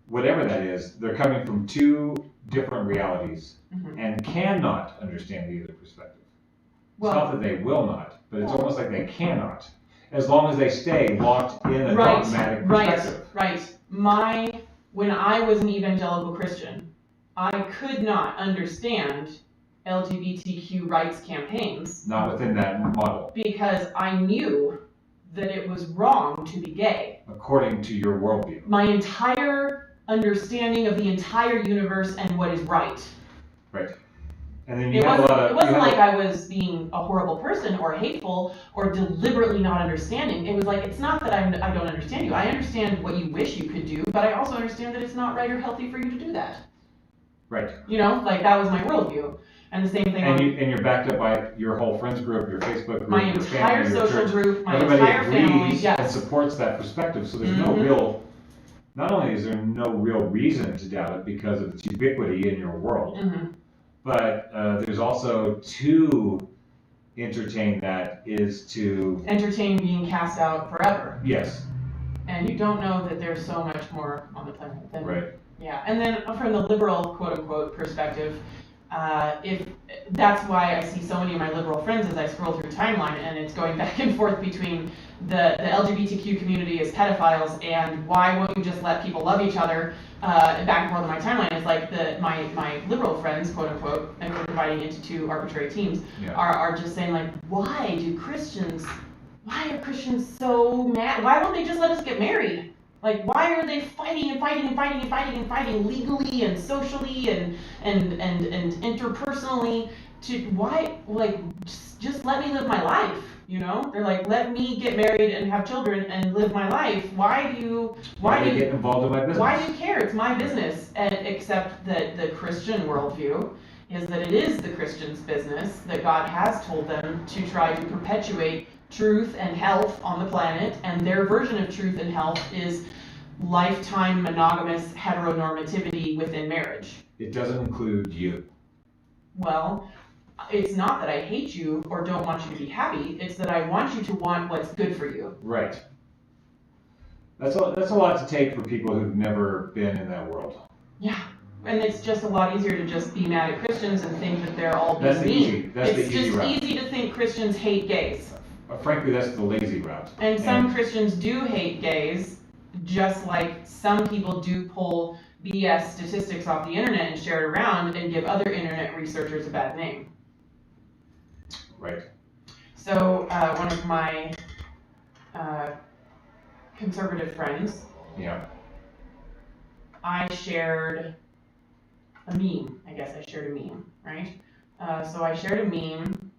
whatever that is, they're coming from two different realities and cannot understand either perspective. It's not that they will not, but it's almost like they cannot, as long as they stay locked in a dogmatic perspective. Right. When I was an evangelical Christian, I could not understand LGBTQ rights campaigns. Not within that model. Because I knew that it was wrong to be gay. According to your worldview. My entire understanding of the entire universe and what is right. Right. And then you have a lot of... It wasn't like I was being a horrible person or hateful or deliberately not understanding. It was like, it's not that I don't understand you. I understand what you wish you could do, but I also understand that it's not right or healthy for you to do that. Right. You know, like that was my worldview. And the same thing and you're backed up by your whole friends group, your Facebook group, my your entire family, your social church. group, my Everybody entire family, agrees yes. and supports that perspective. So there's no real... Not only is there no real reason to doubt it because of its ubiquity in your world, but there's also to entertain that is to... Entertain being cast out forever. Yes. And you don't know that there's so much more on the planet than... Right. Yeah, and then from the liberal, quote-unquote, perspective, that's why I see so many of my liberal friends as I scroll through timeline, and it's going back and forth between the LGBTQ community as pedophiles and why won't you just let people love each other, back and forth on my timeline. It's like my liberal friends, quote-unquote, and we're dividing into two arbitrary teams, are just saying like, why are Christians so mad? Why won't they just let us get married? Like, why are they fighting legally and socially and interpersonally just let me live my life, you know? They're like, let me get married and have children and live my life. Why do you get involved in my business? Why do you care? It's my business. Except that the Christian worldview is that it is the Christian's business, that God has told them to try to perpetuate truth and health on the planet, and their version of truth and health is lifetime monogamous heteronormativity within marriage. It doesn't include you. Well, it's not that I hate you or don't want you to be happy, it's that I want you to want what's good for you. Right. That's a lot to take for people who've never been in that world. Yeah. And it's just a lot easier to just be mad at Christians and think that they're all being mean. It's just easy to think Christians hate gays. Frankly, that's the lazy route. And some Christians do hate gays, just like some people do pull BS statistics off the internet and share it around and give other internet researchers a bad name. Right. So one of my conservative friends, I shared a meme. I guess I shared a meme, right? So I shared a meme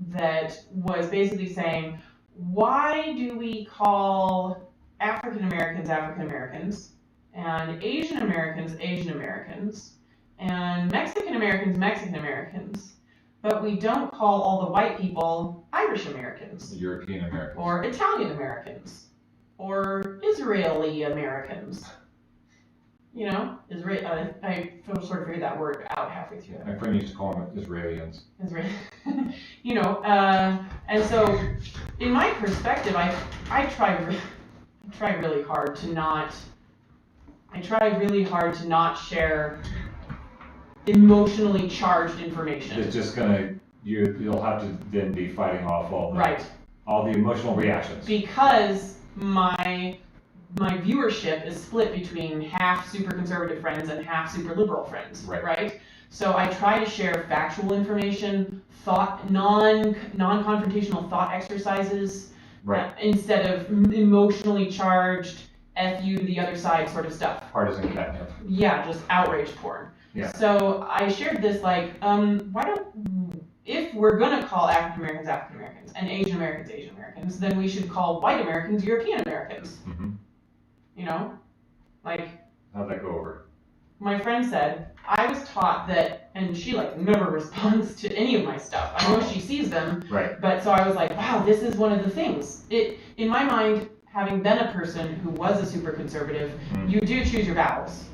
that was basically saying, why do we call African Americans African Americans and Asian Americans, and Mexican Americans, but we don't call all the white people Irish Americans. European Americans. Or Italian Americans. Or Israeli Americans. You know, I sort of figured that word out halfway through. My friend used to call them Israelians. You know, and so in my perspective, I try really hard to not share emotionally charged information. It's just you'll have to then be fighting off all the emotional reactions. Because my viewership is split between half super conservative friends and half super liberal friends, right? So I try to share factual information, non-confrontational thought exercises, instead of emotionally charged F you to the other side sort of stuff. Partisan catnip. Yeah, just outrage porn. Yeah. So I shared this if we're gonna call African Americans and Asian Americans, then we should call white Americans European Americans. Mm-hmm. You know, how'd that go over? My friend said, I was taught that, and she never responds to any of my stuff. I know she sees them, but so I was like, wow, this is one of the things. In my mind, having been a person who was a super conservative, you do choose your battles.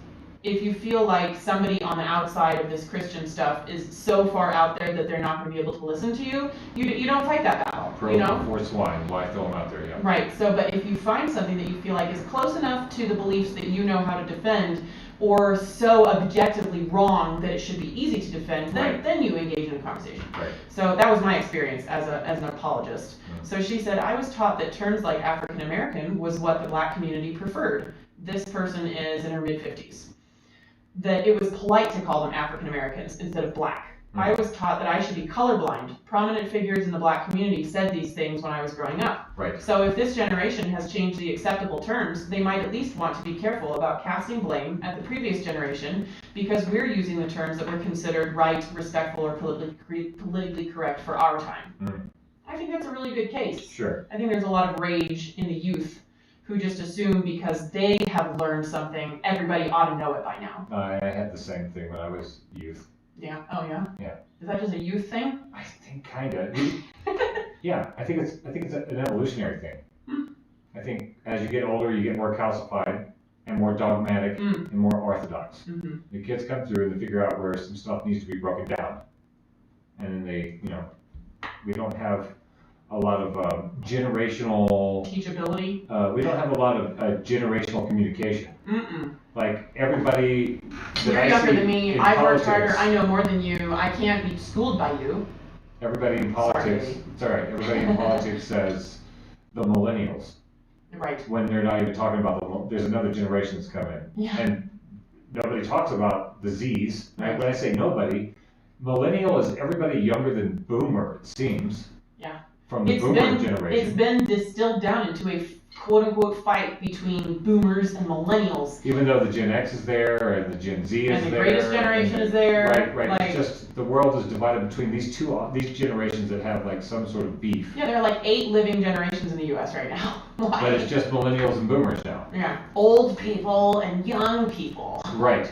If you feel like somebody on the outside of this Christian stuff is so far out there that they're not going to be able to listen to you, you don't fight that battle. Pro before swine, why throw them out there? Yeah. Right. So, but if you find something that you feel like is close enough to the beliefs that you know how to defend, or so objectively wrong that it should be easy to defend, then you engage in a conversation. Right. So that was my experience as an apologist. So she said, I was taught that terms like African American was what the black community preferred. This person is in her mid-50s. That it was polite to call them African Americans instead of black. I was taught that I should be colorblind. Prominent figures in the black community said these things when I was growing up. Right. So if this generation has changed the acceptable terms, they might at least want to be careful about casting blame at the previous generation because we're using the terms that were considered right, respectful, or politically correct for our time. I think that's a really good case. Sure. I think there's a lot of rage in the youth who just assume because they have learned something, everybody ought to know it by now. I had the same thing when I was youth. Yeah. Oh yeah. Yeah. Is that just a youth thing? I think kinda. Yeah. I think it's an evolutionary thing. I think as you get older, you get more calcified and more dogmatic and more orthodox. The kids come through and they figure out where some stuff needs to be broken down, and then we don't have a lot of generational teachability. We don't have a lot of generational communication. Like everybody that You're I younger see than me. in I've politics, worked harder. I know more than you. I can't be schooled by you. Everybody in politics. It's all right. Everybody in politics says the millennials. Right. When they're not even talking about there's another generation that's coming. Yeah. And nobody talks about the Z's. Right. When I say nobody, millennial is everybody younger than boomer, it seems. Yeah. From the boomer generation. It's been distilled down into a quote-unquote fight between boomers and millennials. Even though the Gen X is there and the Gen Z is there. And the greatest generation is there. Right. It's just the world is divided between these generations that have some sort of beef. Yeah, there are 8 living generations in the U.S. right now. But it's just millennials and boomers now. Yeah. Old people and young people. Right.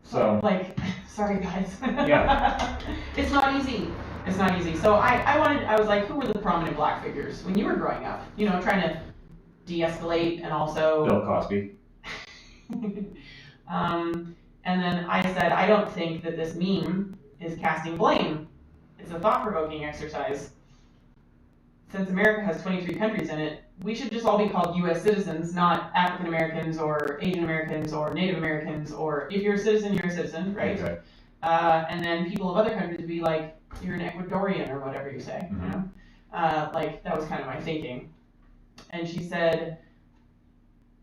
So. Sorry guys. Yeah. It's not easy. It's not easy. So I was like, who were the prominent black figures when you were growing up? Trying to de-escalate and also... Bill Cosby. And then I said, I don't think that this meme is casting blame. It's a thought-provoking exercise. Since America has 23 countries in it, we should just all be called U.S. citizens, not African Americans or Asian Americans or Native Americans, or if you're a citizen, you're a citizen, right? Okay. And then people of other countries would be like, you're an Ecuadorian or whatever you say. You know? That was kind of my thinking. And she said,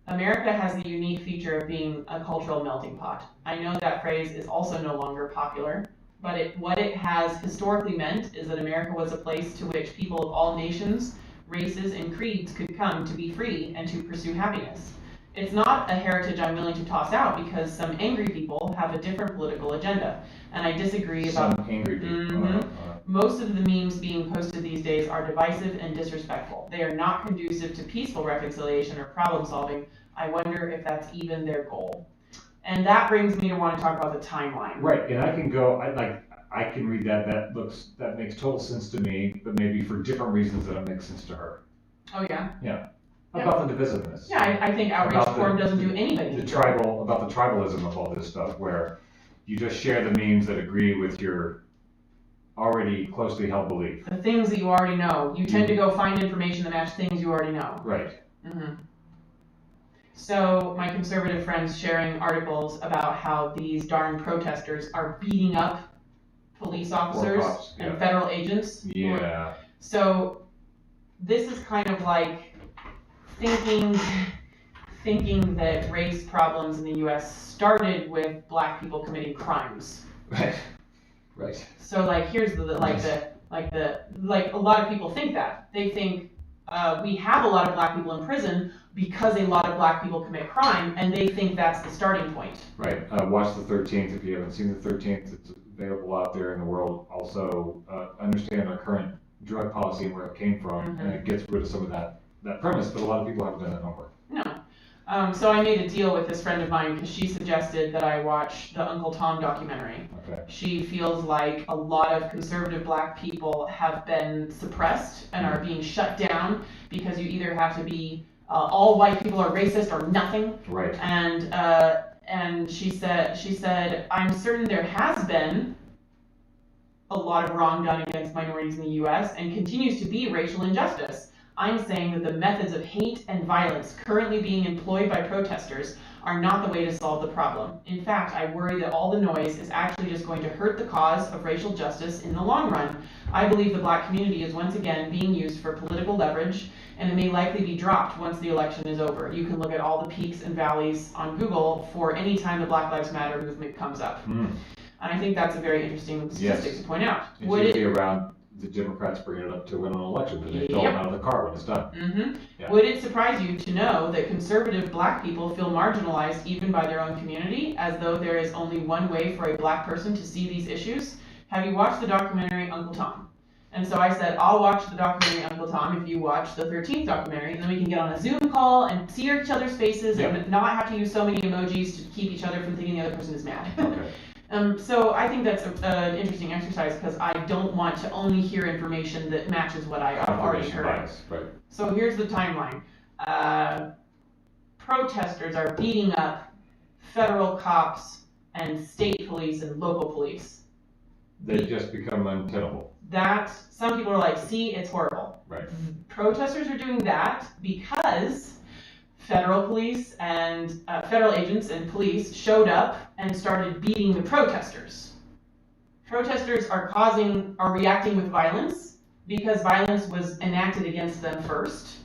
America has the unique feature of being a cultural melting pot. I know that phrase is also no longer popular, but what it has historically meant is that America was a place to which people of all nations, races, and creeds could come to be free and to pursue happiness. It's not a heritage I'm willing to toss out because some angry people have a different political agenda, and I disagree about... Some angry people. Most of the memes being posted these days are divisive and disrespectful. They are not conducive to peaceful reconciliation or problem solving, I wonder if that's even their goal. And that brings me to want to talk about the timeline. Right, and I can read that. That makes total sense to me, but maybe for different reasons that it makes sense to her. Oh yeah. Yeah. About the divisiveness. Yeah, I think outreach forum doesn't do anybody. About the tribalism of all this stuff, where you just share the memes that agree with your already closely held belief. The things that you already know. You tend to go find information that match things you already know. Right. Mm-hmm. So my conservative friends sharing articles about how these darn protesters are beating up police officers and federal agents. Yeah. So this is kind of like thinking that race problems in the U.S. started with black people committing crimes. Right. Right. So like here's a lot of people think that. They think we have a lot of black people in prison because a lot of black people commit crime, and they think that's the starting point. Right. Watch the 13th if you haven't seen the 13th. It's available out there in the world. Also, understand our current drug policy and where it came from, and it gets rid of some of that premise, but a lot of people haven't done that homework. No. So I made a deal with this friend of mine because she suggested that I watch the Uncle Tom documentary. Okay. She feels like a lot of conservative black people have been suppressed and are being shut down because you either have to be all white people are racist or nothing. Right. And she said I'm certain there has been a lot of wrong done against minorities in the U.S. and continues to be racial injustice. I'm saying that the methods of hate and violence currently being employed by protesters are not the way to solve the problem. In fact, I worry that all the noise is actually just going to hurt the cause of racial justice in the long run. I believe the black community is once again being used for political leverage, and it may likely be dropped once the election is over. You can look at all the peaks and valleys on Google for any time the Black Lives Matter movement comes up. And I think that's a very interesting statistic to point out. It's usually around the Democrats bring it up to win an election, and they throw them out of the car when it's done. Yeah. Would it surprise you to know that conservative black people feel marginalized even by their own community, as though there is only one way for a black person to see these issues? Have you watched the documentary Uncle Tom? And so I said, I'll watch the documentary Uncle Tom if you watch the 13th documentary, and then we can get on a Zoom call and see each other's faces and not have to use so many emojis to keep each other from thinking the other person is mad. Okay. So I think that's an interesting exercise because I don't want to only hear information that matches what I have already heard. Bias, right. So here's the timeline. Protesters are beating up federal cops and state police and local police. They just become untenable. That some people are like, see, it's horrible. Right. Protesters are doing that because federal police and federal agents and police showed up and started beating the protesters. Protesters are reacting with violence because violence was enacted against them first.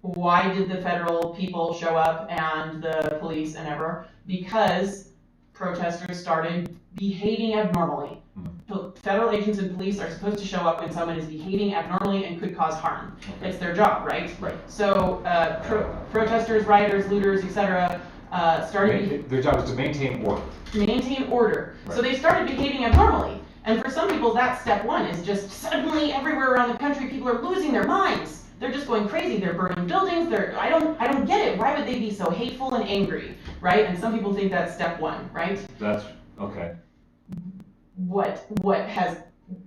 Why did the federal people show up and the police and ever? Because protesters started behaving abnormally. Federal agents and police are supposed to show up when someone is behaving abnormally and could cause harm. Okay. It's their job, right? Right. So protesters, rioters, looters, etc. Started. Their job is to maintain order. Maintain order. Right. So they started behaving abnormally. And for some people, that's step one, is just suddenly everywhere around the country, people are losing their minds. They're just going crazy. They're burning buildings. I don't get it. Why would they be so hateful and angry, right? And some people think that's step one, right? That's okay.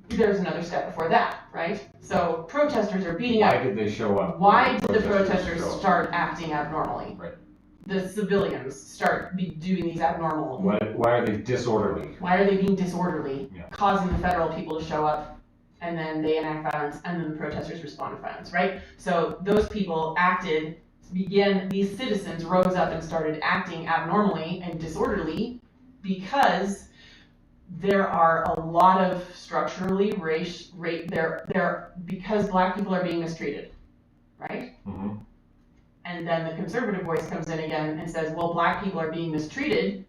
There's another step before that, right? So protesters are beating up. Why did they show up? Why did the protesters start acting abnormally? Right. The civilians start doing these abnormal. Why are they disorderly? Why are they being disorderly? Yeah. Causing the federal people to show up, and then they enact violence, and then the protesters respond with violence, right? So those people these citizens rose up and started acting abnormally and disorderly because there are a lot of structurally because black people are being mistreated, right? Mm-hmm. And then the conservative voice comes in again and says, well, black people are being mistreated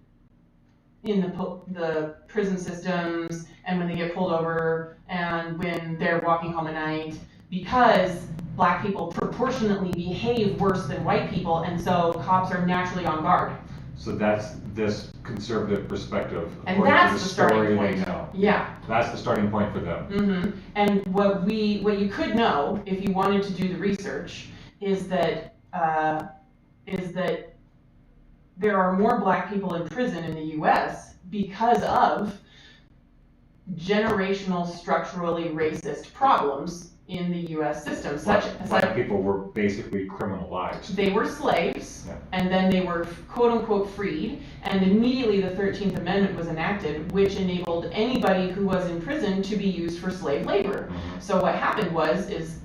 in the prison systems and when they get pulled over and when they're walking home at night because black people proportionately behave worse than white people, and so cops are naturally on guard. So that's this conservative perspective. And that's the starting point. They know. Yeah. That's the starting point for them. Mm-hmm. And what you could know if you wanted to do the research is that there are more black people in prison in the US because of generational structurally racist problems in the US system. Black people were basically criminalized. They were slaves, Yeah. and then they were quote unquote freed, and immediately the 13th Amendment was enacted, which enabled anybody who was in prison to be used for slave labor. So what happened is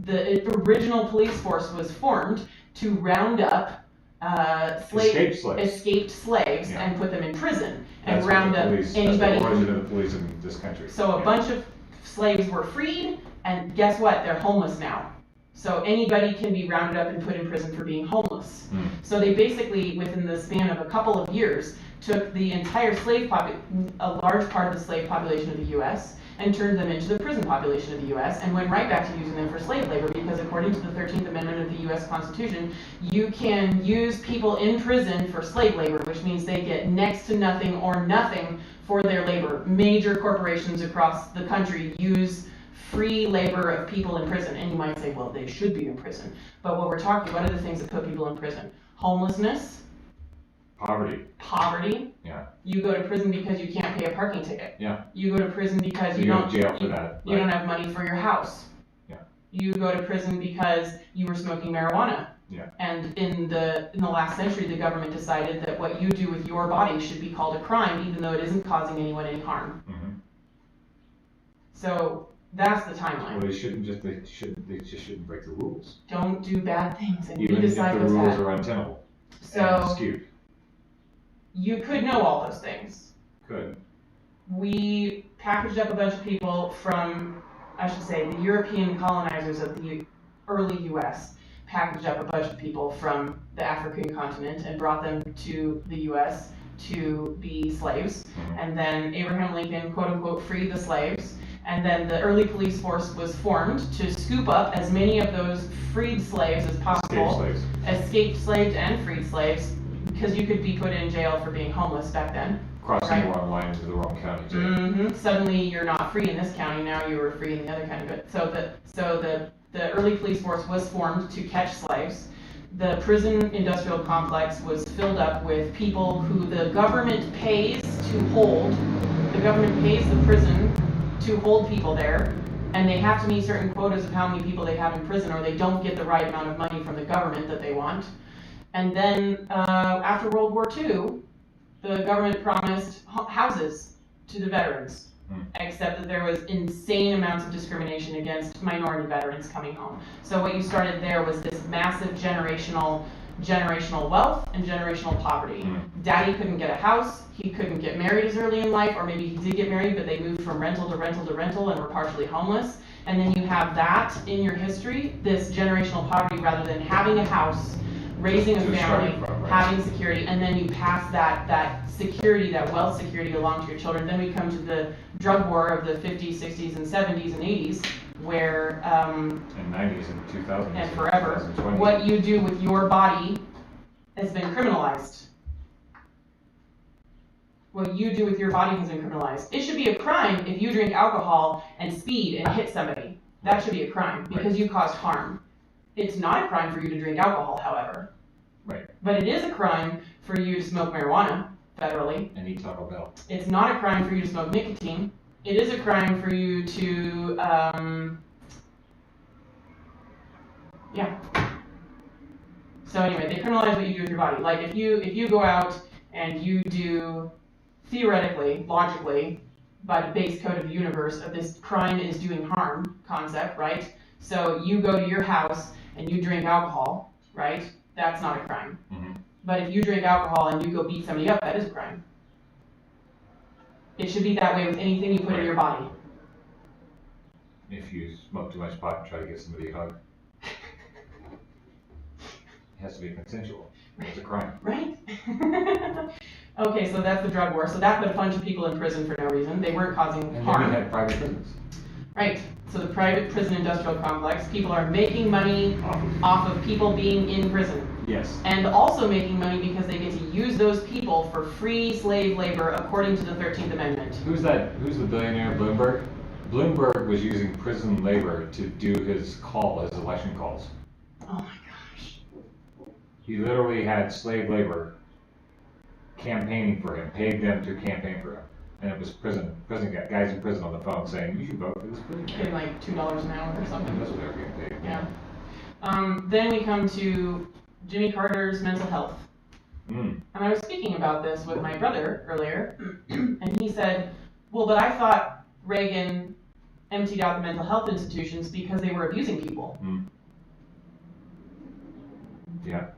the original police force was formed to round up escaped slaves Yeah. and put them in prison, and That's round what up the police, anybody. That's the origin of the police in this country. So a bunch of slaves were freed, and guess what? They're homeless now. So anybody can be rounded up and put in prison for being homeless. So they basically, within the span of a couple of years, took the entire a large part of the slave population of the U.S., and turned them into the prison population of the U.S., and went right back to using them for slave labor, because according to the 13th Amendment of the U.S. Constitution, you can use people in prison for slave labor, which means they get next to nothing or nothing for their labor. Major corporations across the country use free labor of people in prison. And you might say, well, they should be in prison. But what are the things that put people in prison? Homelessness. Poverty. Yeah. You go to prison because you can't pay a parking ticket. Yeah. You go to prison because you go don't to jail for that. You don't have money for your house. Yeah. You go to prison because you were smoking marijuana. Yeah. And in the last century, the government decided that what you do with your body should be called a crime, even though it isn't causing anyone any harm. So that's the timeline. Well, they just shouldn't break the rules. Don't do bad things, and Even you decide if the what's rules bad. are untenable So skewed. you could know all those things. Could. We packaged up a bunch of people from, I should say, the European colonizers of the early U.S. packaged up a bunch of people from the African continent and brought them to the U.S. to be slaves. And then Abraham Lincoln, quote unquote, freed the slaves. And then the early police force was formed to scoop up as many of those freed slaves as possible. Escaped slaves and freed slaves, because you could be put in jail for being homeless back then. Crossing the wrong line into the wrong county jail. Suddenly you're not free in this county, now you were free in the other county. But so the early police force was formed to catch slaves. The prison industrial complex was filled up with people who the government pays to hold. The government pays the prison to hold people there, and they have to meet certain quotas of how many people they have in prison, or they don't get the right amount of money from the government that they want. And then after World War II, the government promised houses to the veterans, except that there was insane amounts of discrimination against minority veterans coming home. So what you started there was this massive generational wealth and generational poverty. Daddy couldn't get a house, he couldn't get married as early in life, or maybe he did get married, but they moved from rental to rental to rental and were partially homeless. And then you have that in your history, this generational poverty, rather than having a house, raising a family, having security, and then you pass that security, that wealth security along to your children. Then we come to the drug war of the 50s, 60s, and 70s, and 80s, where and 90s and 2000s and forever, 2020. what you do with your body has been criminalized. What you do with your body has been criminalized. It should be a crime if you drink alcohol and speed and hit somebody. That should be a crime because you caused harm. It's not a crime for you to drink alcohol, however. Right. But it is a crime for you to smoke marijuana federally. And eat Taco Bell. It's not a crime for you to smoke nicotine. It is a crime for you to, yeah. So anyway, they criminalize what you do with your body. Like if you go out and you do, theoretically, logically, by the base code of the universe of this crime is doing harm concept, right? So you go to your house and you drink alcohol, right? That's not a crime. But if you drink alcohol and you go beat somebody up, that is a crime. It should be that way with anything you put in your body. If you smoke too much pot and try to get somebody a hug, it has to be consensual. It's a crime. Right? Okay, so that's the drug war. So that put a bunch of people in prison for no reason. They weren't causing harm. And then we had private prisons. Right. So the private prison industrial complex, people are making money off of people being in prison. Yes. And also making money because they get to use those people for free slave labor according to the 13th Amendment. Who's the billionaire? Bloomberg? Bloomberg was using prison labor to do his election calls. Oh my gosh. He literally had slave labor campaigning for him, paid them to campaign for him. And it was guys in prison on the phone saying, you should vote for this prison guy. Getting like $2 an hour or something. That's what they were getting paid. Yeah. Then we come to Jimmy Carter's mental health. And I was speaking about this with my brother earlier, and he said, well, but I thought Reagan emptied out the mental health institutions because they were abusing people. Yeah.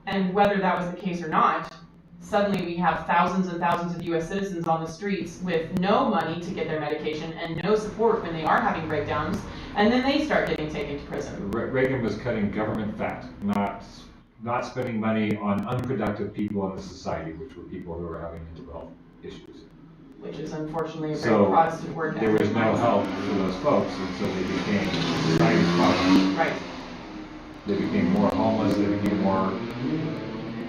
And whether that was the case or not, suddenly we have thousands and thousands of U.S. citizens on the streets with no money to get their medication and no support when they are having breakdowns, and then they start getting taken to prison. Reagan was cutting government fat, not spending money on unproductive people in the society, which were people who were having mental health issues. Which is unfortunately a very Protestant work ethic. There was no help for those folks, and so they became society's problem. Right. They became more homeless, they became more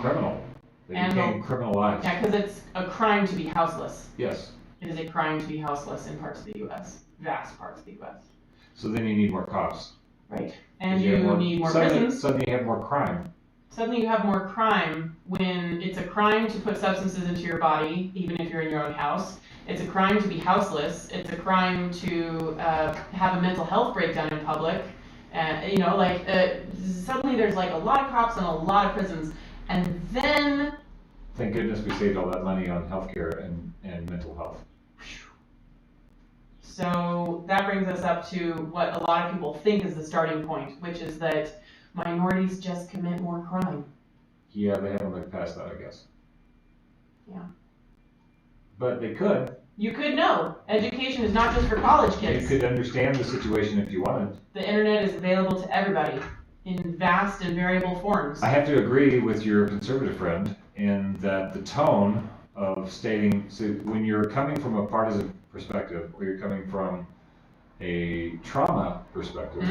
criminal. They became criminalized. Yeah, because it's a crime to be houseless. Yes. It is a crime to be houseless in parts of the U.S., vast parts of the U.S. So then you need more cops. Right. And you need more prisons. Suddenly you have more crime. Suddenly you have more crime when it's a crime to put substances into your body, even if you're in your own house. It's a crime to be houseless. It's a crime to have a mental health breakdown in public. Suddenly there's like a lot of cops and a lot of prisons. And then... Thank goodness we saved all that money on healthcare and mental health. So that brings us up to what a lot of people think is the starting point, which is that minorities just commit more crime. Yeah, they haven't looked past that, I guess. Yeah. But they could. You could know. Education is not just for college kids. You could understand the situation if you wanted. The internet is available to everybody in vast and variable forms. I have to agree with your conservative friend in that the tone of stating, so when you're coming from a partisan perspective, or you're coming from a trauma perspective,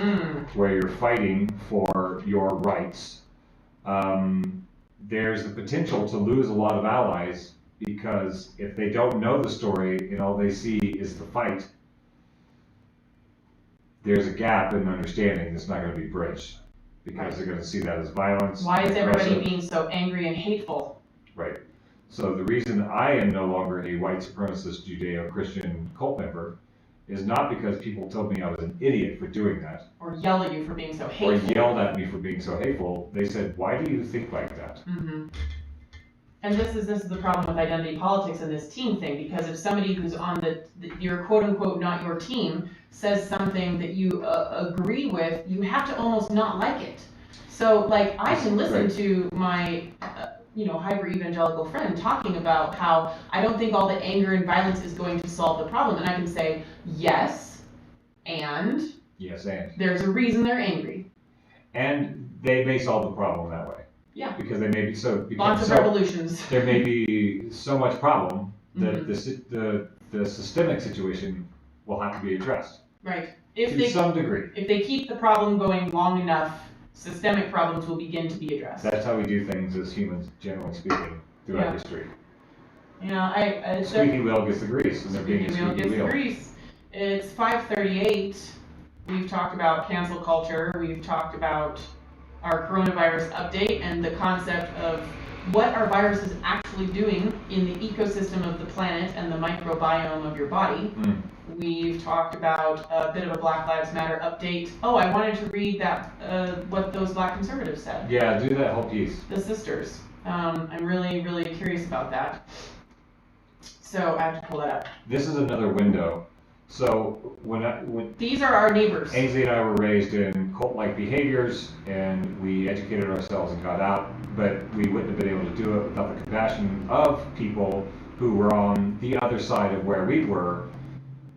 where you're fighting for your rights, there's the potential to lose a lot of allies, because if they don't know the story and all they see is the fight, there's a gap in understanding that's not going to be bridged, because they're going to see that as violence. Why is everybody being so angry and hateful? Right. So the reason I am no longer a white supremacist Judeo-Christian cult member is not because people told me I was an idiot for doing that. Or yell at you for being so hateful. Or yelled at me for being so hateful. They said, why do you think like that? And this is the problem with identity politics and this team thing, because if somebody who's on your quote-unquote not your team says something that you agree with, you have to almost not like it. So, like, I can listen to my hyper-evangelical friend talking about how I don't think all the anger and violence is going to solve the problem, and I can say, yes, and there's a reason they're angry. And they may solve the problem that way. Yeah. Because they may be lots of revolutions. There may be so much problem that the systemic situation will have to be addressed. Right. To some degree. If they keep the problem going long enough, systemic problems will begin to be addressed. That's how we do things as humans, generally speaking, throughout history. Squeaky wheel gets the grease, and they're being a squeaky wheel. It's 5:38. We've talked about cancel culture. We've talked about our coronavirus update and the concept of what are viruses actually doing in the ecosystem of the planet and the microbiome of your body. We've talked about a bit of a Black Lives Matter update. Oh, I wanted to read that what those Black conservatives said. Yeah, do that whole piece. The sisters. I'm really, really curious about that. So I have to pull that up. This is another window. So when these are our neighbors. Ainsley and I were raised in cult-like behaviors, and we educated ourselves and got out, but we wouldn't have been able to do it without the compassion of people who were on the other side of where we were,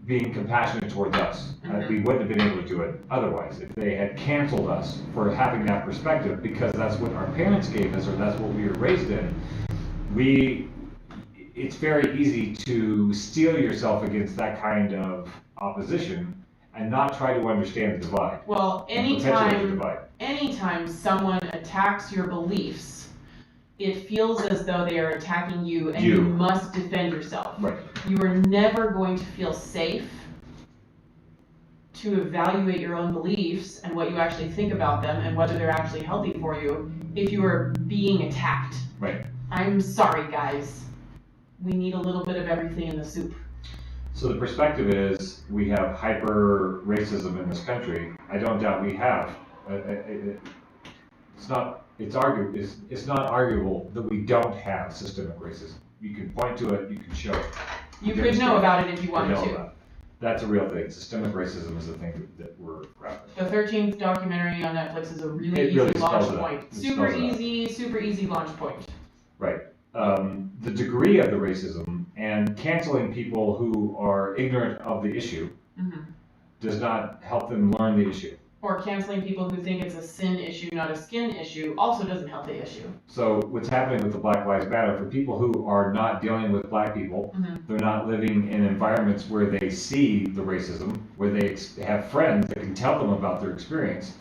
being compassionate towards us. We wouldn't have been able to do it otherwise if they had canceled us for having that perspective, because that's what our parents gave us, or that's what we were raised in. It's very easy to steel yourself against that kind of opposition and not try to understand the divide. Well, anytime someone attacks your beliefs, it feels as though they are attacking you, and you must defend yourself. Right. You are never going to feel safe to evaluate your own beliefs and what you actually think about them and whether they're actually healthy for you if you are being attacked. Right. I'm sorry, guys. We need a little bit of everything in the soup. So the perspective is we have hyper racism in this country. I don't doubt we have. It's not arguable that we don't have systemic racism. You can point to it, you can show it. You could know about it if you wanted to. That's a real thing. Systemic racism is the thing that we're grappling with. The 13th documentary on Netflix is a really easy launch point. Super easy launch point. Right. The degree of the racism and canceling people who are ignorant of the issue does not help them learn the issue. Or canceling people who think it's a sin issue, not a skin issue, also doesn't help the issue. So what's happening with the Black Lives Matter, for people who are not dealing with black people, they're not living in environments where they see the racism, where they have friends that can tell them about their experience,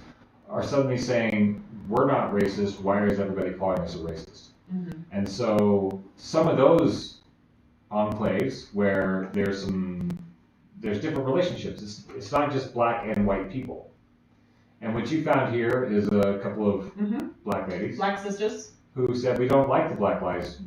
are suddenly saying, we're not racist, why is everybody calling us a racist? And so some of those enclaves where there's different relationships. It's not just black and white people. And what you found here is a couple of black ladies, black sisters, who said we don't like the Black Lives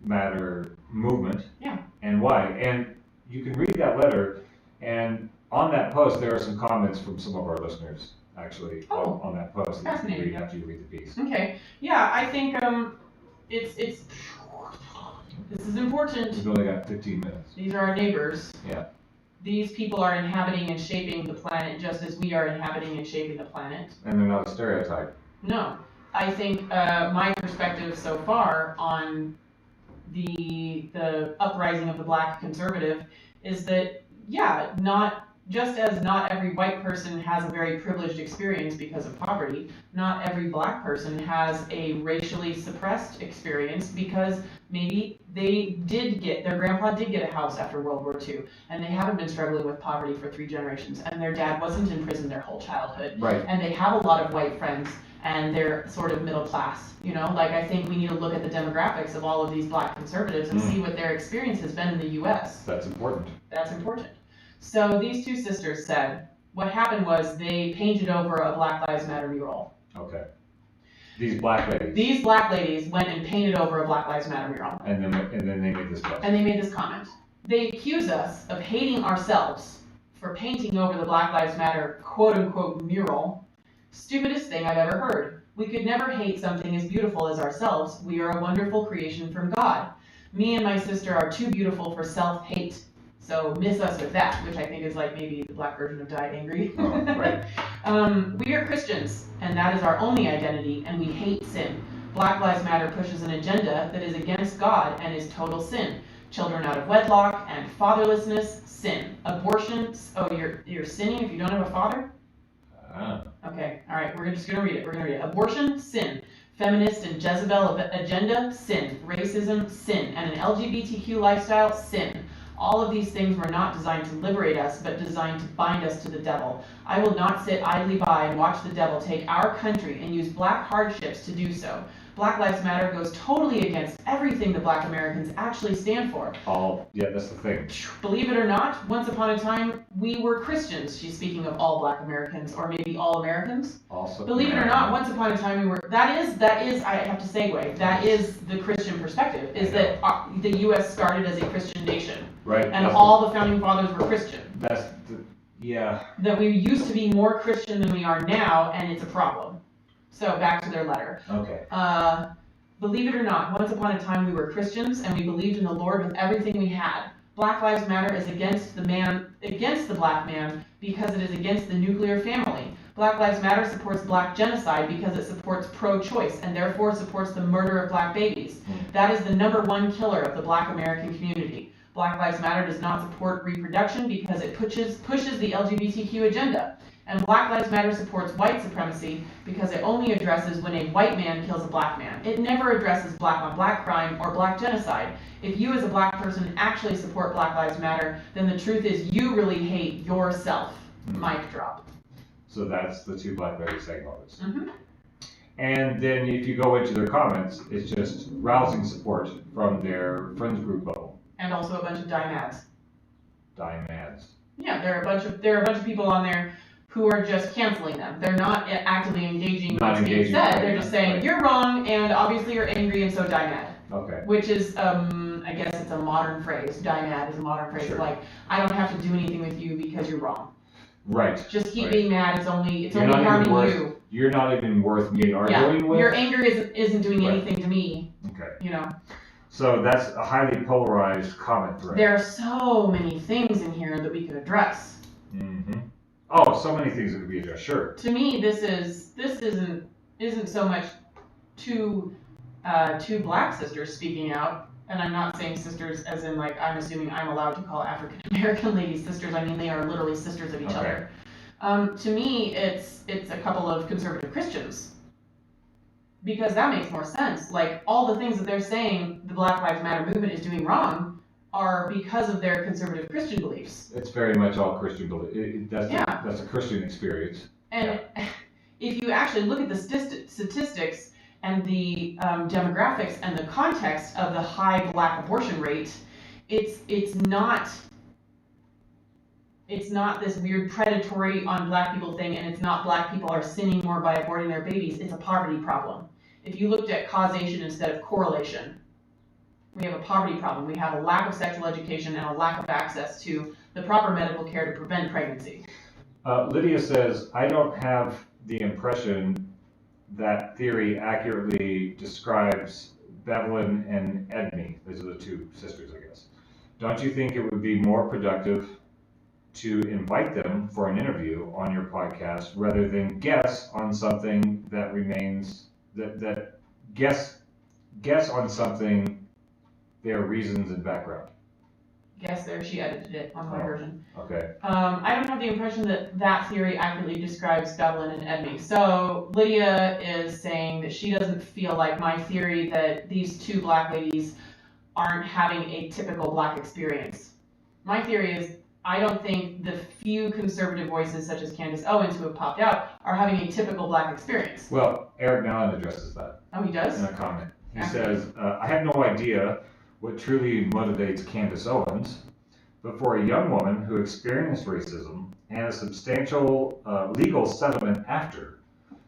Matter movement. Yeah. And why? And you can read that letter, and on that post there are some comments from some of our listeners actually on that post that you can read after you read the piece. Okay. Yeah, I think it's this is important. We've only got 15 minutes. These are our neighbors. Yeah. These people are inhabiting and shaping the planet just as we are inhabiting and shaping the planet. And they're not a stereotype. No. I think my perspective so far on the uprising of the black conservative is that, yeah, just as not every white person has a very privileged experience because of poverty, not every black person has a racially suppressed experience because maybe their grandpa did get a house after World War II, and they haven't been struggling with poverty for 3 generations, and their dad wasn't in prison their whole childhood. Right. And they have a lot of white friends, and they're sort of middle class, I think we need to look at the demographics of all of these black conservatives and see what their experience has been in the US. That's important. That's important. So these 2 sisters said, what happened was they painted over a Black Lives Matter mural. Okay. These black ladies. These black ladies went and painted over a Black Lives Matter mural. And then they made this post. And they made this comment. They accuse us of hating ourselves for painting over the Black Lives Matter quote-unquote mural. Stupidest thing I've ever heard. We could never hate something as beautiful as ourselves. We are a wonderful creation from God. Me and my sister are too beautiful for self-hate. So miss us with that, which I think is like maybe the black version of die angry. Oh, right. We are Christians, and that is our only identity, and we hate sin. Black Lives Matter pushes an agenda that is against God and is total sin. Children out of wedlock and fatherlessness, sin. Abortion, you're sinning if you don't have a father? Okay, all right, we're just going to read it. Abortion, sin. Feminist and Jezebel agenda, sin. Racism, sin. And an LGBTQ lifestyle, sin. All of these things were not designed to liberate us, but designed to bind us to the devil. I will not sit idly by and watch the devil take our country and use black hardships to do so. Black Lives Matter goes totally against everything the black Americans actually stand for. Yeah, that's the thing. Believe it or not, once upon a time, we were Christians. She's speaking of all black Americans, or maybe all Americans. Also, believe it or not, once upon a time we were, that is, I have to segue, that is the Christian perspective, is that the U.S. started as a Christian nation. Right. And all the founding fathers were Christian. Yeah. That we used to be more Christian than we are now, and it's a problem. So back to their letter. Okay. Believe it or not, once upon a time we were Christians and we believed in the Lord with everything we had. Black Lives Matter is against the black man because it is against the nuclear family. Black Lives Matter supports black genocide because it supports pro-choice and therefore supports the murder of black babies. That is the #1 killer of the black American community. Black Lives Matter does not support reproduction because it pushes the LGBTQ agenda. And Black Lives Matter supports white supremacy because it only addresses when a white man kills a black man. It never addresses black on black crime or black genocide. If you as a black person actually support Black Lives Matter, then the truth is you really hate yourself. Mic drop. So that's the 2 black ladies saying all this. And then if you go into their comments, it's just rousing support from their friends group level. And also a bunch of die-mads. Die-mads. Yeah, there are a bunch of people on there who are just canceling them. They're not actively engaging in what's being said. They're just saying, you're wrong, and obviously you're angry, and so die mad. Okay. Which is, I guess it's a modern phrase. Die mad is a modern phrase. Sure. Like, I don't have to do anything with you because you're wrong. Right. Just keep right. being mad. It's only You're not even harming worth- you. You're not even worth me arguing with. Your anger isn't doing Right. anything to me. Okay. You know. So that's a highly polarized comment thread. There are so many things in here that we could address. Mm-hmm. Oh, so many things that could be addressed. Sure. To me, this isn't so much two black sisters speaking out. And I'm not saying sisters as in like, I'm assuming I'm allowed to call African American ladies sisters. I mean, they are literally sisters of each other. To me, it's a couple of conservative Christians. Because that makes more sense. Like, all the things that they're saying the Black Lives Matter movement is doing wrong are because of their conservative Christian beliefs. It's very much all Christian belief. That's a Christian experience. And if you actually look at the statistics and the demographics and the context of the high black abortion rate, it's not this weird predatory on black people thing, and it's not black people are sinning more by aborting their babies. It's a poverty problem. If you looked at causation instead of correlation, we have a poverty problem. We have a lack of sexual education and a lack of access to the proper medical care to prevent pregnancy. Lydia says, I don't have the impression that theory accurately describes Bevelyn and Edme. Those are the two sisters, I guess. Don't you think it would be more productive to invite them for an interview on your podcast rather than guess on something that remains, that guess on something, their reasons and background? Guess there, she edited it on my version. Okay. I don't have the impression that theory accurately describes Bevelyn and Edme. So Lydia is saying that she doesn't feel like my theory that these two black ladies aren't having a typical black experience. My theory is I don't think the few conservative voices such as Candace Owens who have popped out are having a typical black experience. Well, Eric Nallen addresses that. Oh, he does? In a comment. He says, I have no idea what truly motivates Candace Owens, but for a young woman who experienced racism and a substantial legal settlement after,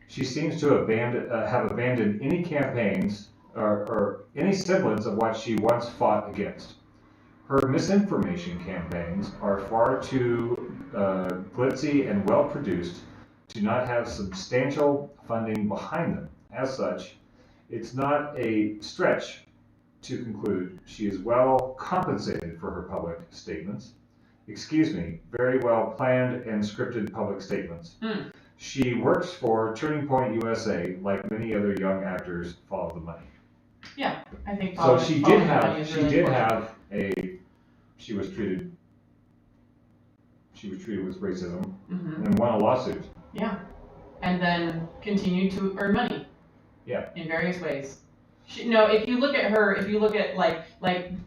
she seems to have abandoned any campaigns or any semblance of what she once fought against. Her misinformation campaigns are far too glitzy and well-produced to not have substantial funding behind them. As such, it's not a stretch to conclude she is well compensated for her public statements. Excuse me, very well planned and scripted public statements. She works for Turning Point USA, like many other young actors follow the money. Yeah, I think so. She was treated with racism and won a lawsuit. Yeah, and then continued to earn money. Yeah. In various ways. If you look at her, if you look at like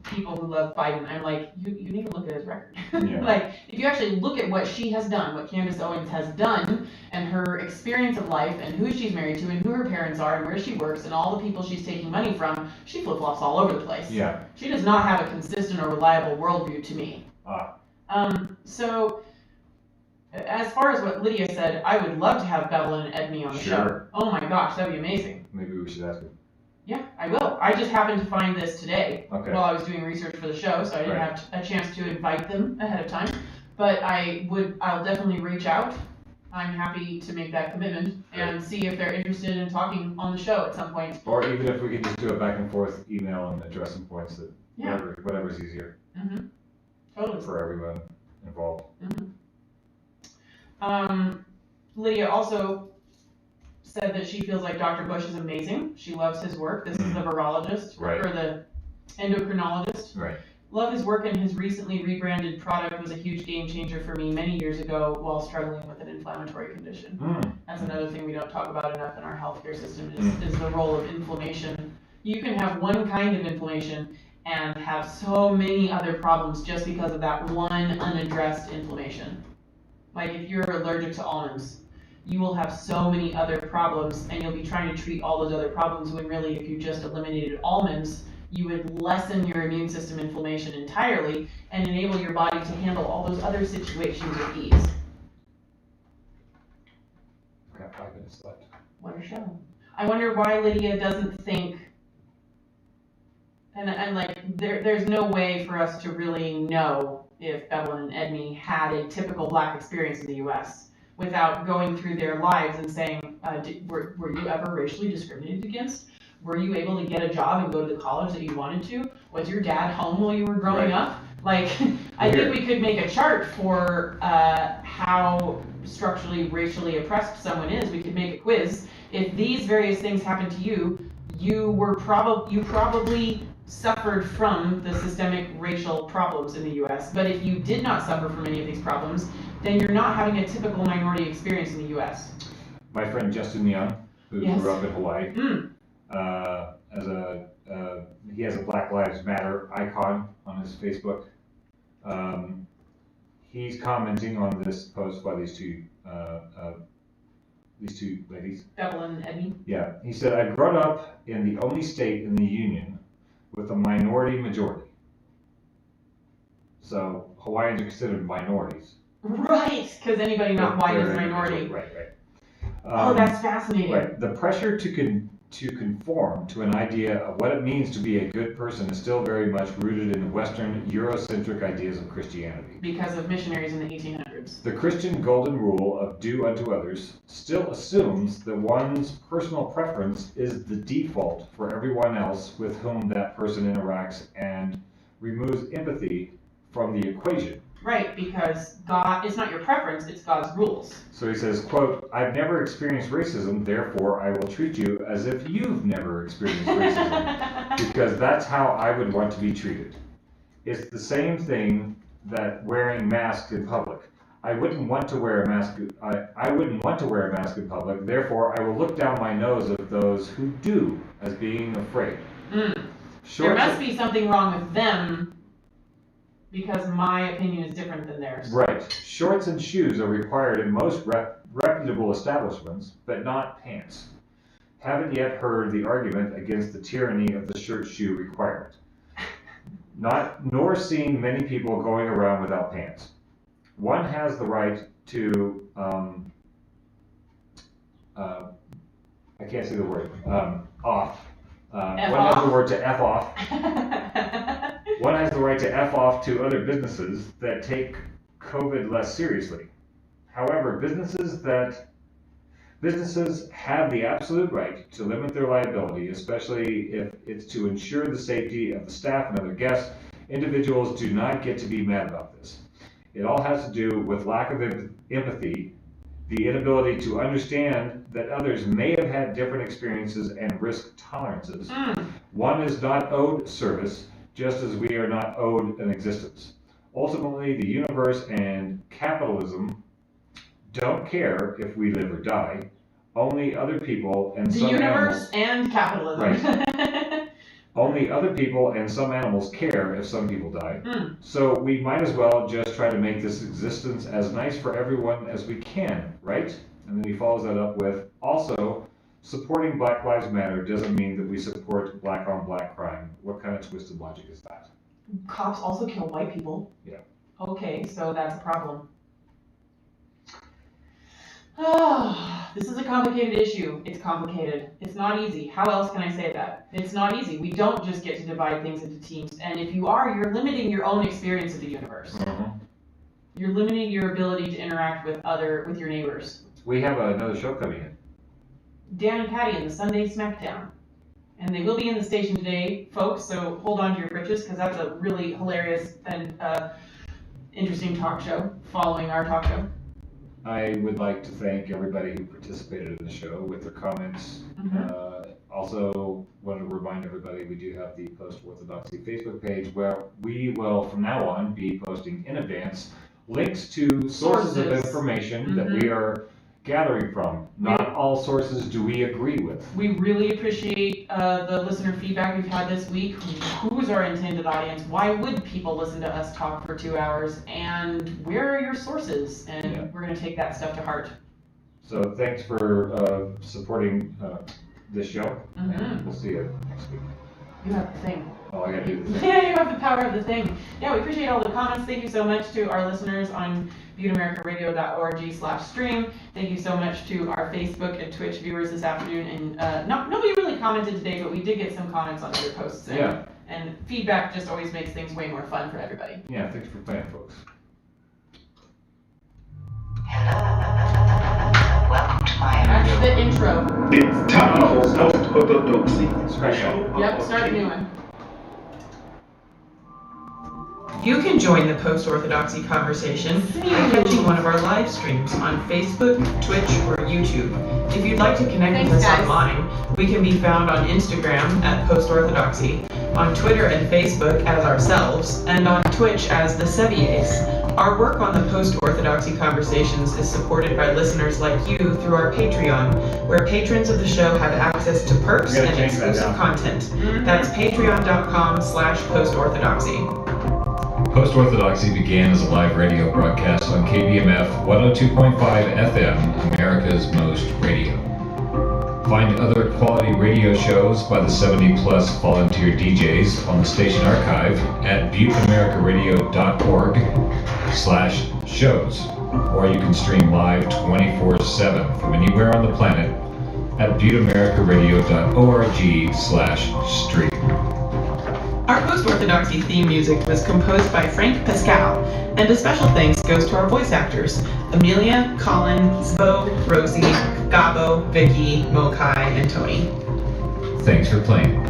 people who love Biden, I'm like, you need to look at his record. Yeah. Like, if you actually look at what she has done, what Candace Owens has done, and her experience of life, and who she's married to, and who her parents are, and where she works, and all the people she's taking money from, she flip-flops all over the place. Yeah. She does not have a consistent or reliable worldview to me. So, as far as what Lydia said, I would love to have Bevelyn and Edme on the show. Oh my gosh, that'd be amazing. Maybe we should ask her. Yeah, I will. I just happened to find this today while I was doing research for the show, so I didn't have a chance to invite them ahead of time. But I'll definitely reach out. I'm happy to make that commitment and see if they're interested in talking on the show at some point. Or even if we could just do a back and forth email and address some points that whatever's easier. Totally. For everyone involved. Lydia also said that she feels like Dr. Bush is amazing. She loves his work. This is the virologist or the endocrinologist. Right. Love his work, and his recently rebranded product was a huge game changer for me many years ago while struggling with an inflammatory condition. That's another thing we don't talk about enough in our healthcare system is the role of inflammation. You can have one kind of inflammation and have so many other problems just because of that one unaddressed inflammation. Like if you're allergic to almonds, you will have so many other problems, and you'll be trying to treat all those other problems when really if you just eliminated almonds, you would lessen your immune system inflammation entirely and enable your body to handle all those other situations with ease. I got 5 minutes left. What a show. I wonder why Lydia doesn't think And like, there's no way for us to really know if Evelyn and Edney had a typical Black experience in the U.S. without going through their lives and saying, were you ever racially discriminated against? Were you able to get a job and go to the college that you wanted to? Was your dad home while you were growing up? Like, I think we could make a chart for how structurally, racially oppressed someone is. We could make a quiz. If these various things happened to you, you probably suffered from the systemic racial problems in the U.S. But if you did not suffer from any of these problems, then you're not having a typical minority experience in the U.S. My friend Justin Young, who grew up in Hawaii, he has a Black Lives Matter icon on his Facebook. He's commenting on this post by these two ladies. Evelyn and Edney. Yeah, he said, "I've grown up in the only state in the union with a minority majority." So Hawaiians are considered minorities. Right, because anybody not white is a minority. Right. Oh, that's fascinating. Right. The pressure to conform to an idea of what it means to be a good person is still very much rooted in Western Eurocentric ideas of Christianity. Because of missionaries in the 1800s. The Christian golden rule of do unto others still assumes that one's personal preference is the default for everyone else with whom that person interacts and removes empathy from the equation. Right, because God, it's not your preference, it's God's rules. So he says, quote, "I've never experienced racism, therefore I will treat you as if you've never experienced racism, because that's how I would want to be treated. It's the same thing that wearing masks in public. I wouldn't want to wear a mask. I wouldn't want to wear a mask in public, therefore I will look down my nose at those who do as being afraid." There must be something wrong with them, because my opinion is different than theirs. Right. Shorts and shoes are required in most reputable establishments, but not pants. Haven't yet heard the argument against the tyranny of the shirt-shoe requirement. Nor seen many people going around without pants. One has the right to, I can't say the word, off. One has the word to F off. One has the right to F off to other businesses that take COVID less seriously. However, businesses have the absolute right to limit their liability, especially if it's to ensure the safety of the staff and other guests. Individuals do not get to be mad about this. It all has to do with lack of empathy, the inability to understand that others may have had different experiences and risk tolerances. One is not owed service, just as we are not owed an existence. Ultimately, the universe and capitalism don't care if we live or die. Only other people and some animals. The universe and capitalism. Right. Only other people and some animals care if some people die. So we might as well just try to make this existence as nice for everyone as we can, right? And then he follows that up with, also, supporting Black Lives Matter doesn't mean that we support black on black crime. What kind of twisted logic is that? Cops also kill white people. Yeah. Okay, so that's a problem. Oh, this is a complicated issue. It's complicated. It's not easy. How else can I say that? It's not easy. We don't just get to divide things into teams. And if you are, you're limiting your own experience of the universe. You're limiting your ability to interact with your neighbors. We have another show coming in. Dan and Patty in the Sunday Smackdown. And they will be in the station today, folks, so hold on to your britches, because that's a really hilarious and interesting talk show following our talk show. I would like to thank everybody who participated in the show with their comments. Also, want to remind everybody we do have the Post-Orthodoxy Facebook page where we will, from now on, be posting in advance links to sources of information that we are gathering from. Not all sources do we agree with. We really appreciate the listener feedback we've had this week. Who's our intended audience? Why would people listen to us talk for 2 hours? And where are your sources? And we're going to take that stuff to heart. So thanks for supporting this show. And we'll see you next week. You have the thing. Oh, I gotta do the thing. Yeah, you have the power of the thing. Yeah, we appreciate all the comments. Thank you so much to our listeners on butteramericaradio.org/stream. Thank you so much to our Facebook and Twitch viewers this afternoon. And nobody really commented today, but we did get some comments on other posts. And And feedback just always makes things way more fun for everybody. Yeah, thanks for playing, folks. Welcome to my That's the intro. It's time for Post-Orthodoxy. Yep, start a new one. You can join the Post-Orthodoxy conversation by catching one of our live streams on Facebook, Twitch, or YouTube. If you'd like to connect with us online, we can be found on Instagram at Post-Orthodoxy, on Twitter and Facebook as ourselves, and on Twitch as the Seviers. Our work on the Post-Orthodoxy conversations is supported by listeners like you through our Patreon, where patrons of the show have access to perks and exclusive content. That's patreon.com/postorthodoxy. Post-Orthodoxy began as a live radio broadcast on KBMF 102.5 FM, America's Most Radio. Find other quality radio shows by the 70-plus volunteer DJs on the station archive at butteamericaradio.org/shows, or you can stream live 24/7 from anywhere on the planet at butteamericaradio.org/stream. Our Post-Orthodoxy theme music was composed by Frank Pascal, and a special thanks goes to our voice actors, Amelia, Colin, Zbo, Rosie, Gabo, Vicky, Mokai, and Tony. Thanks for playing.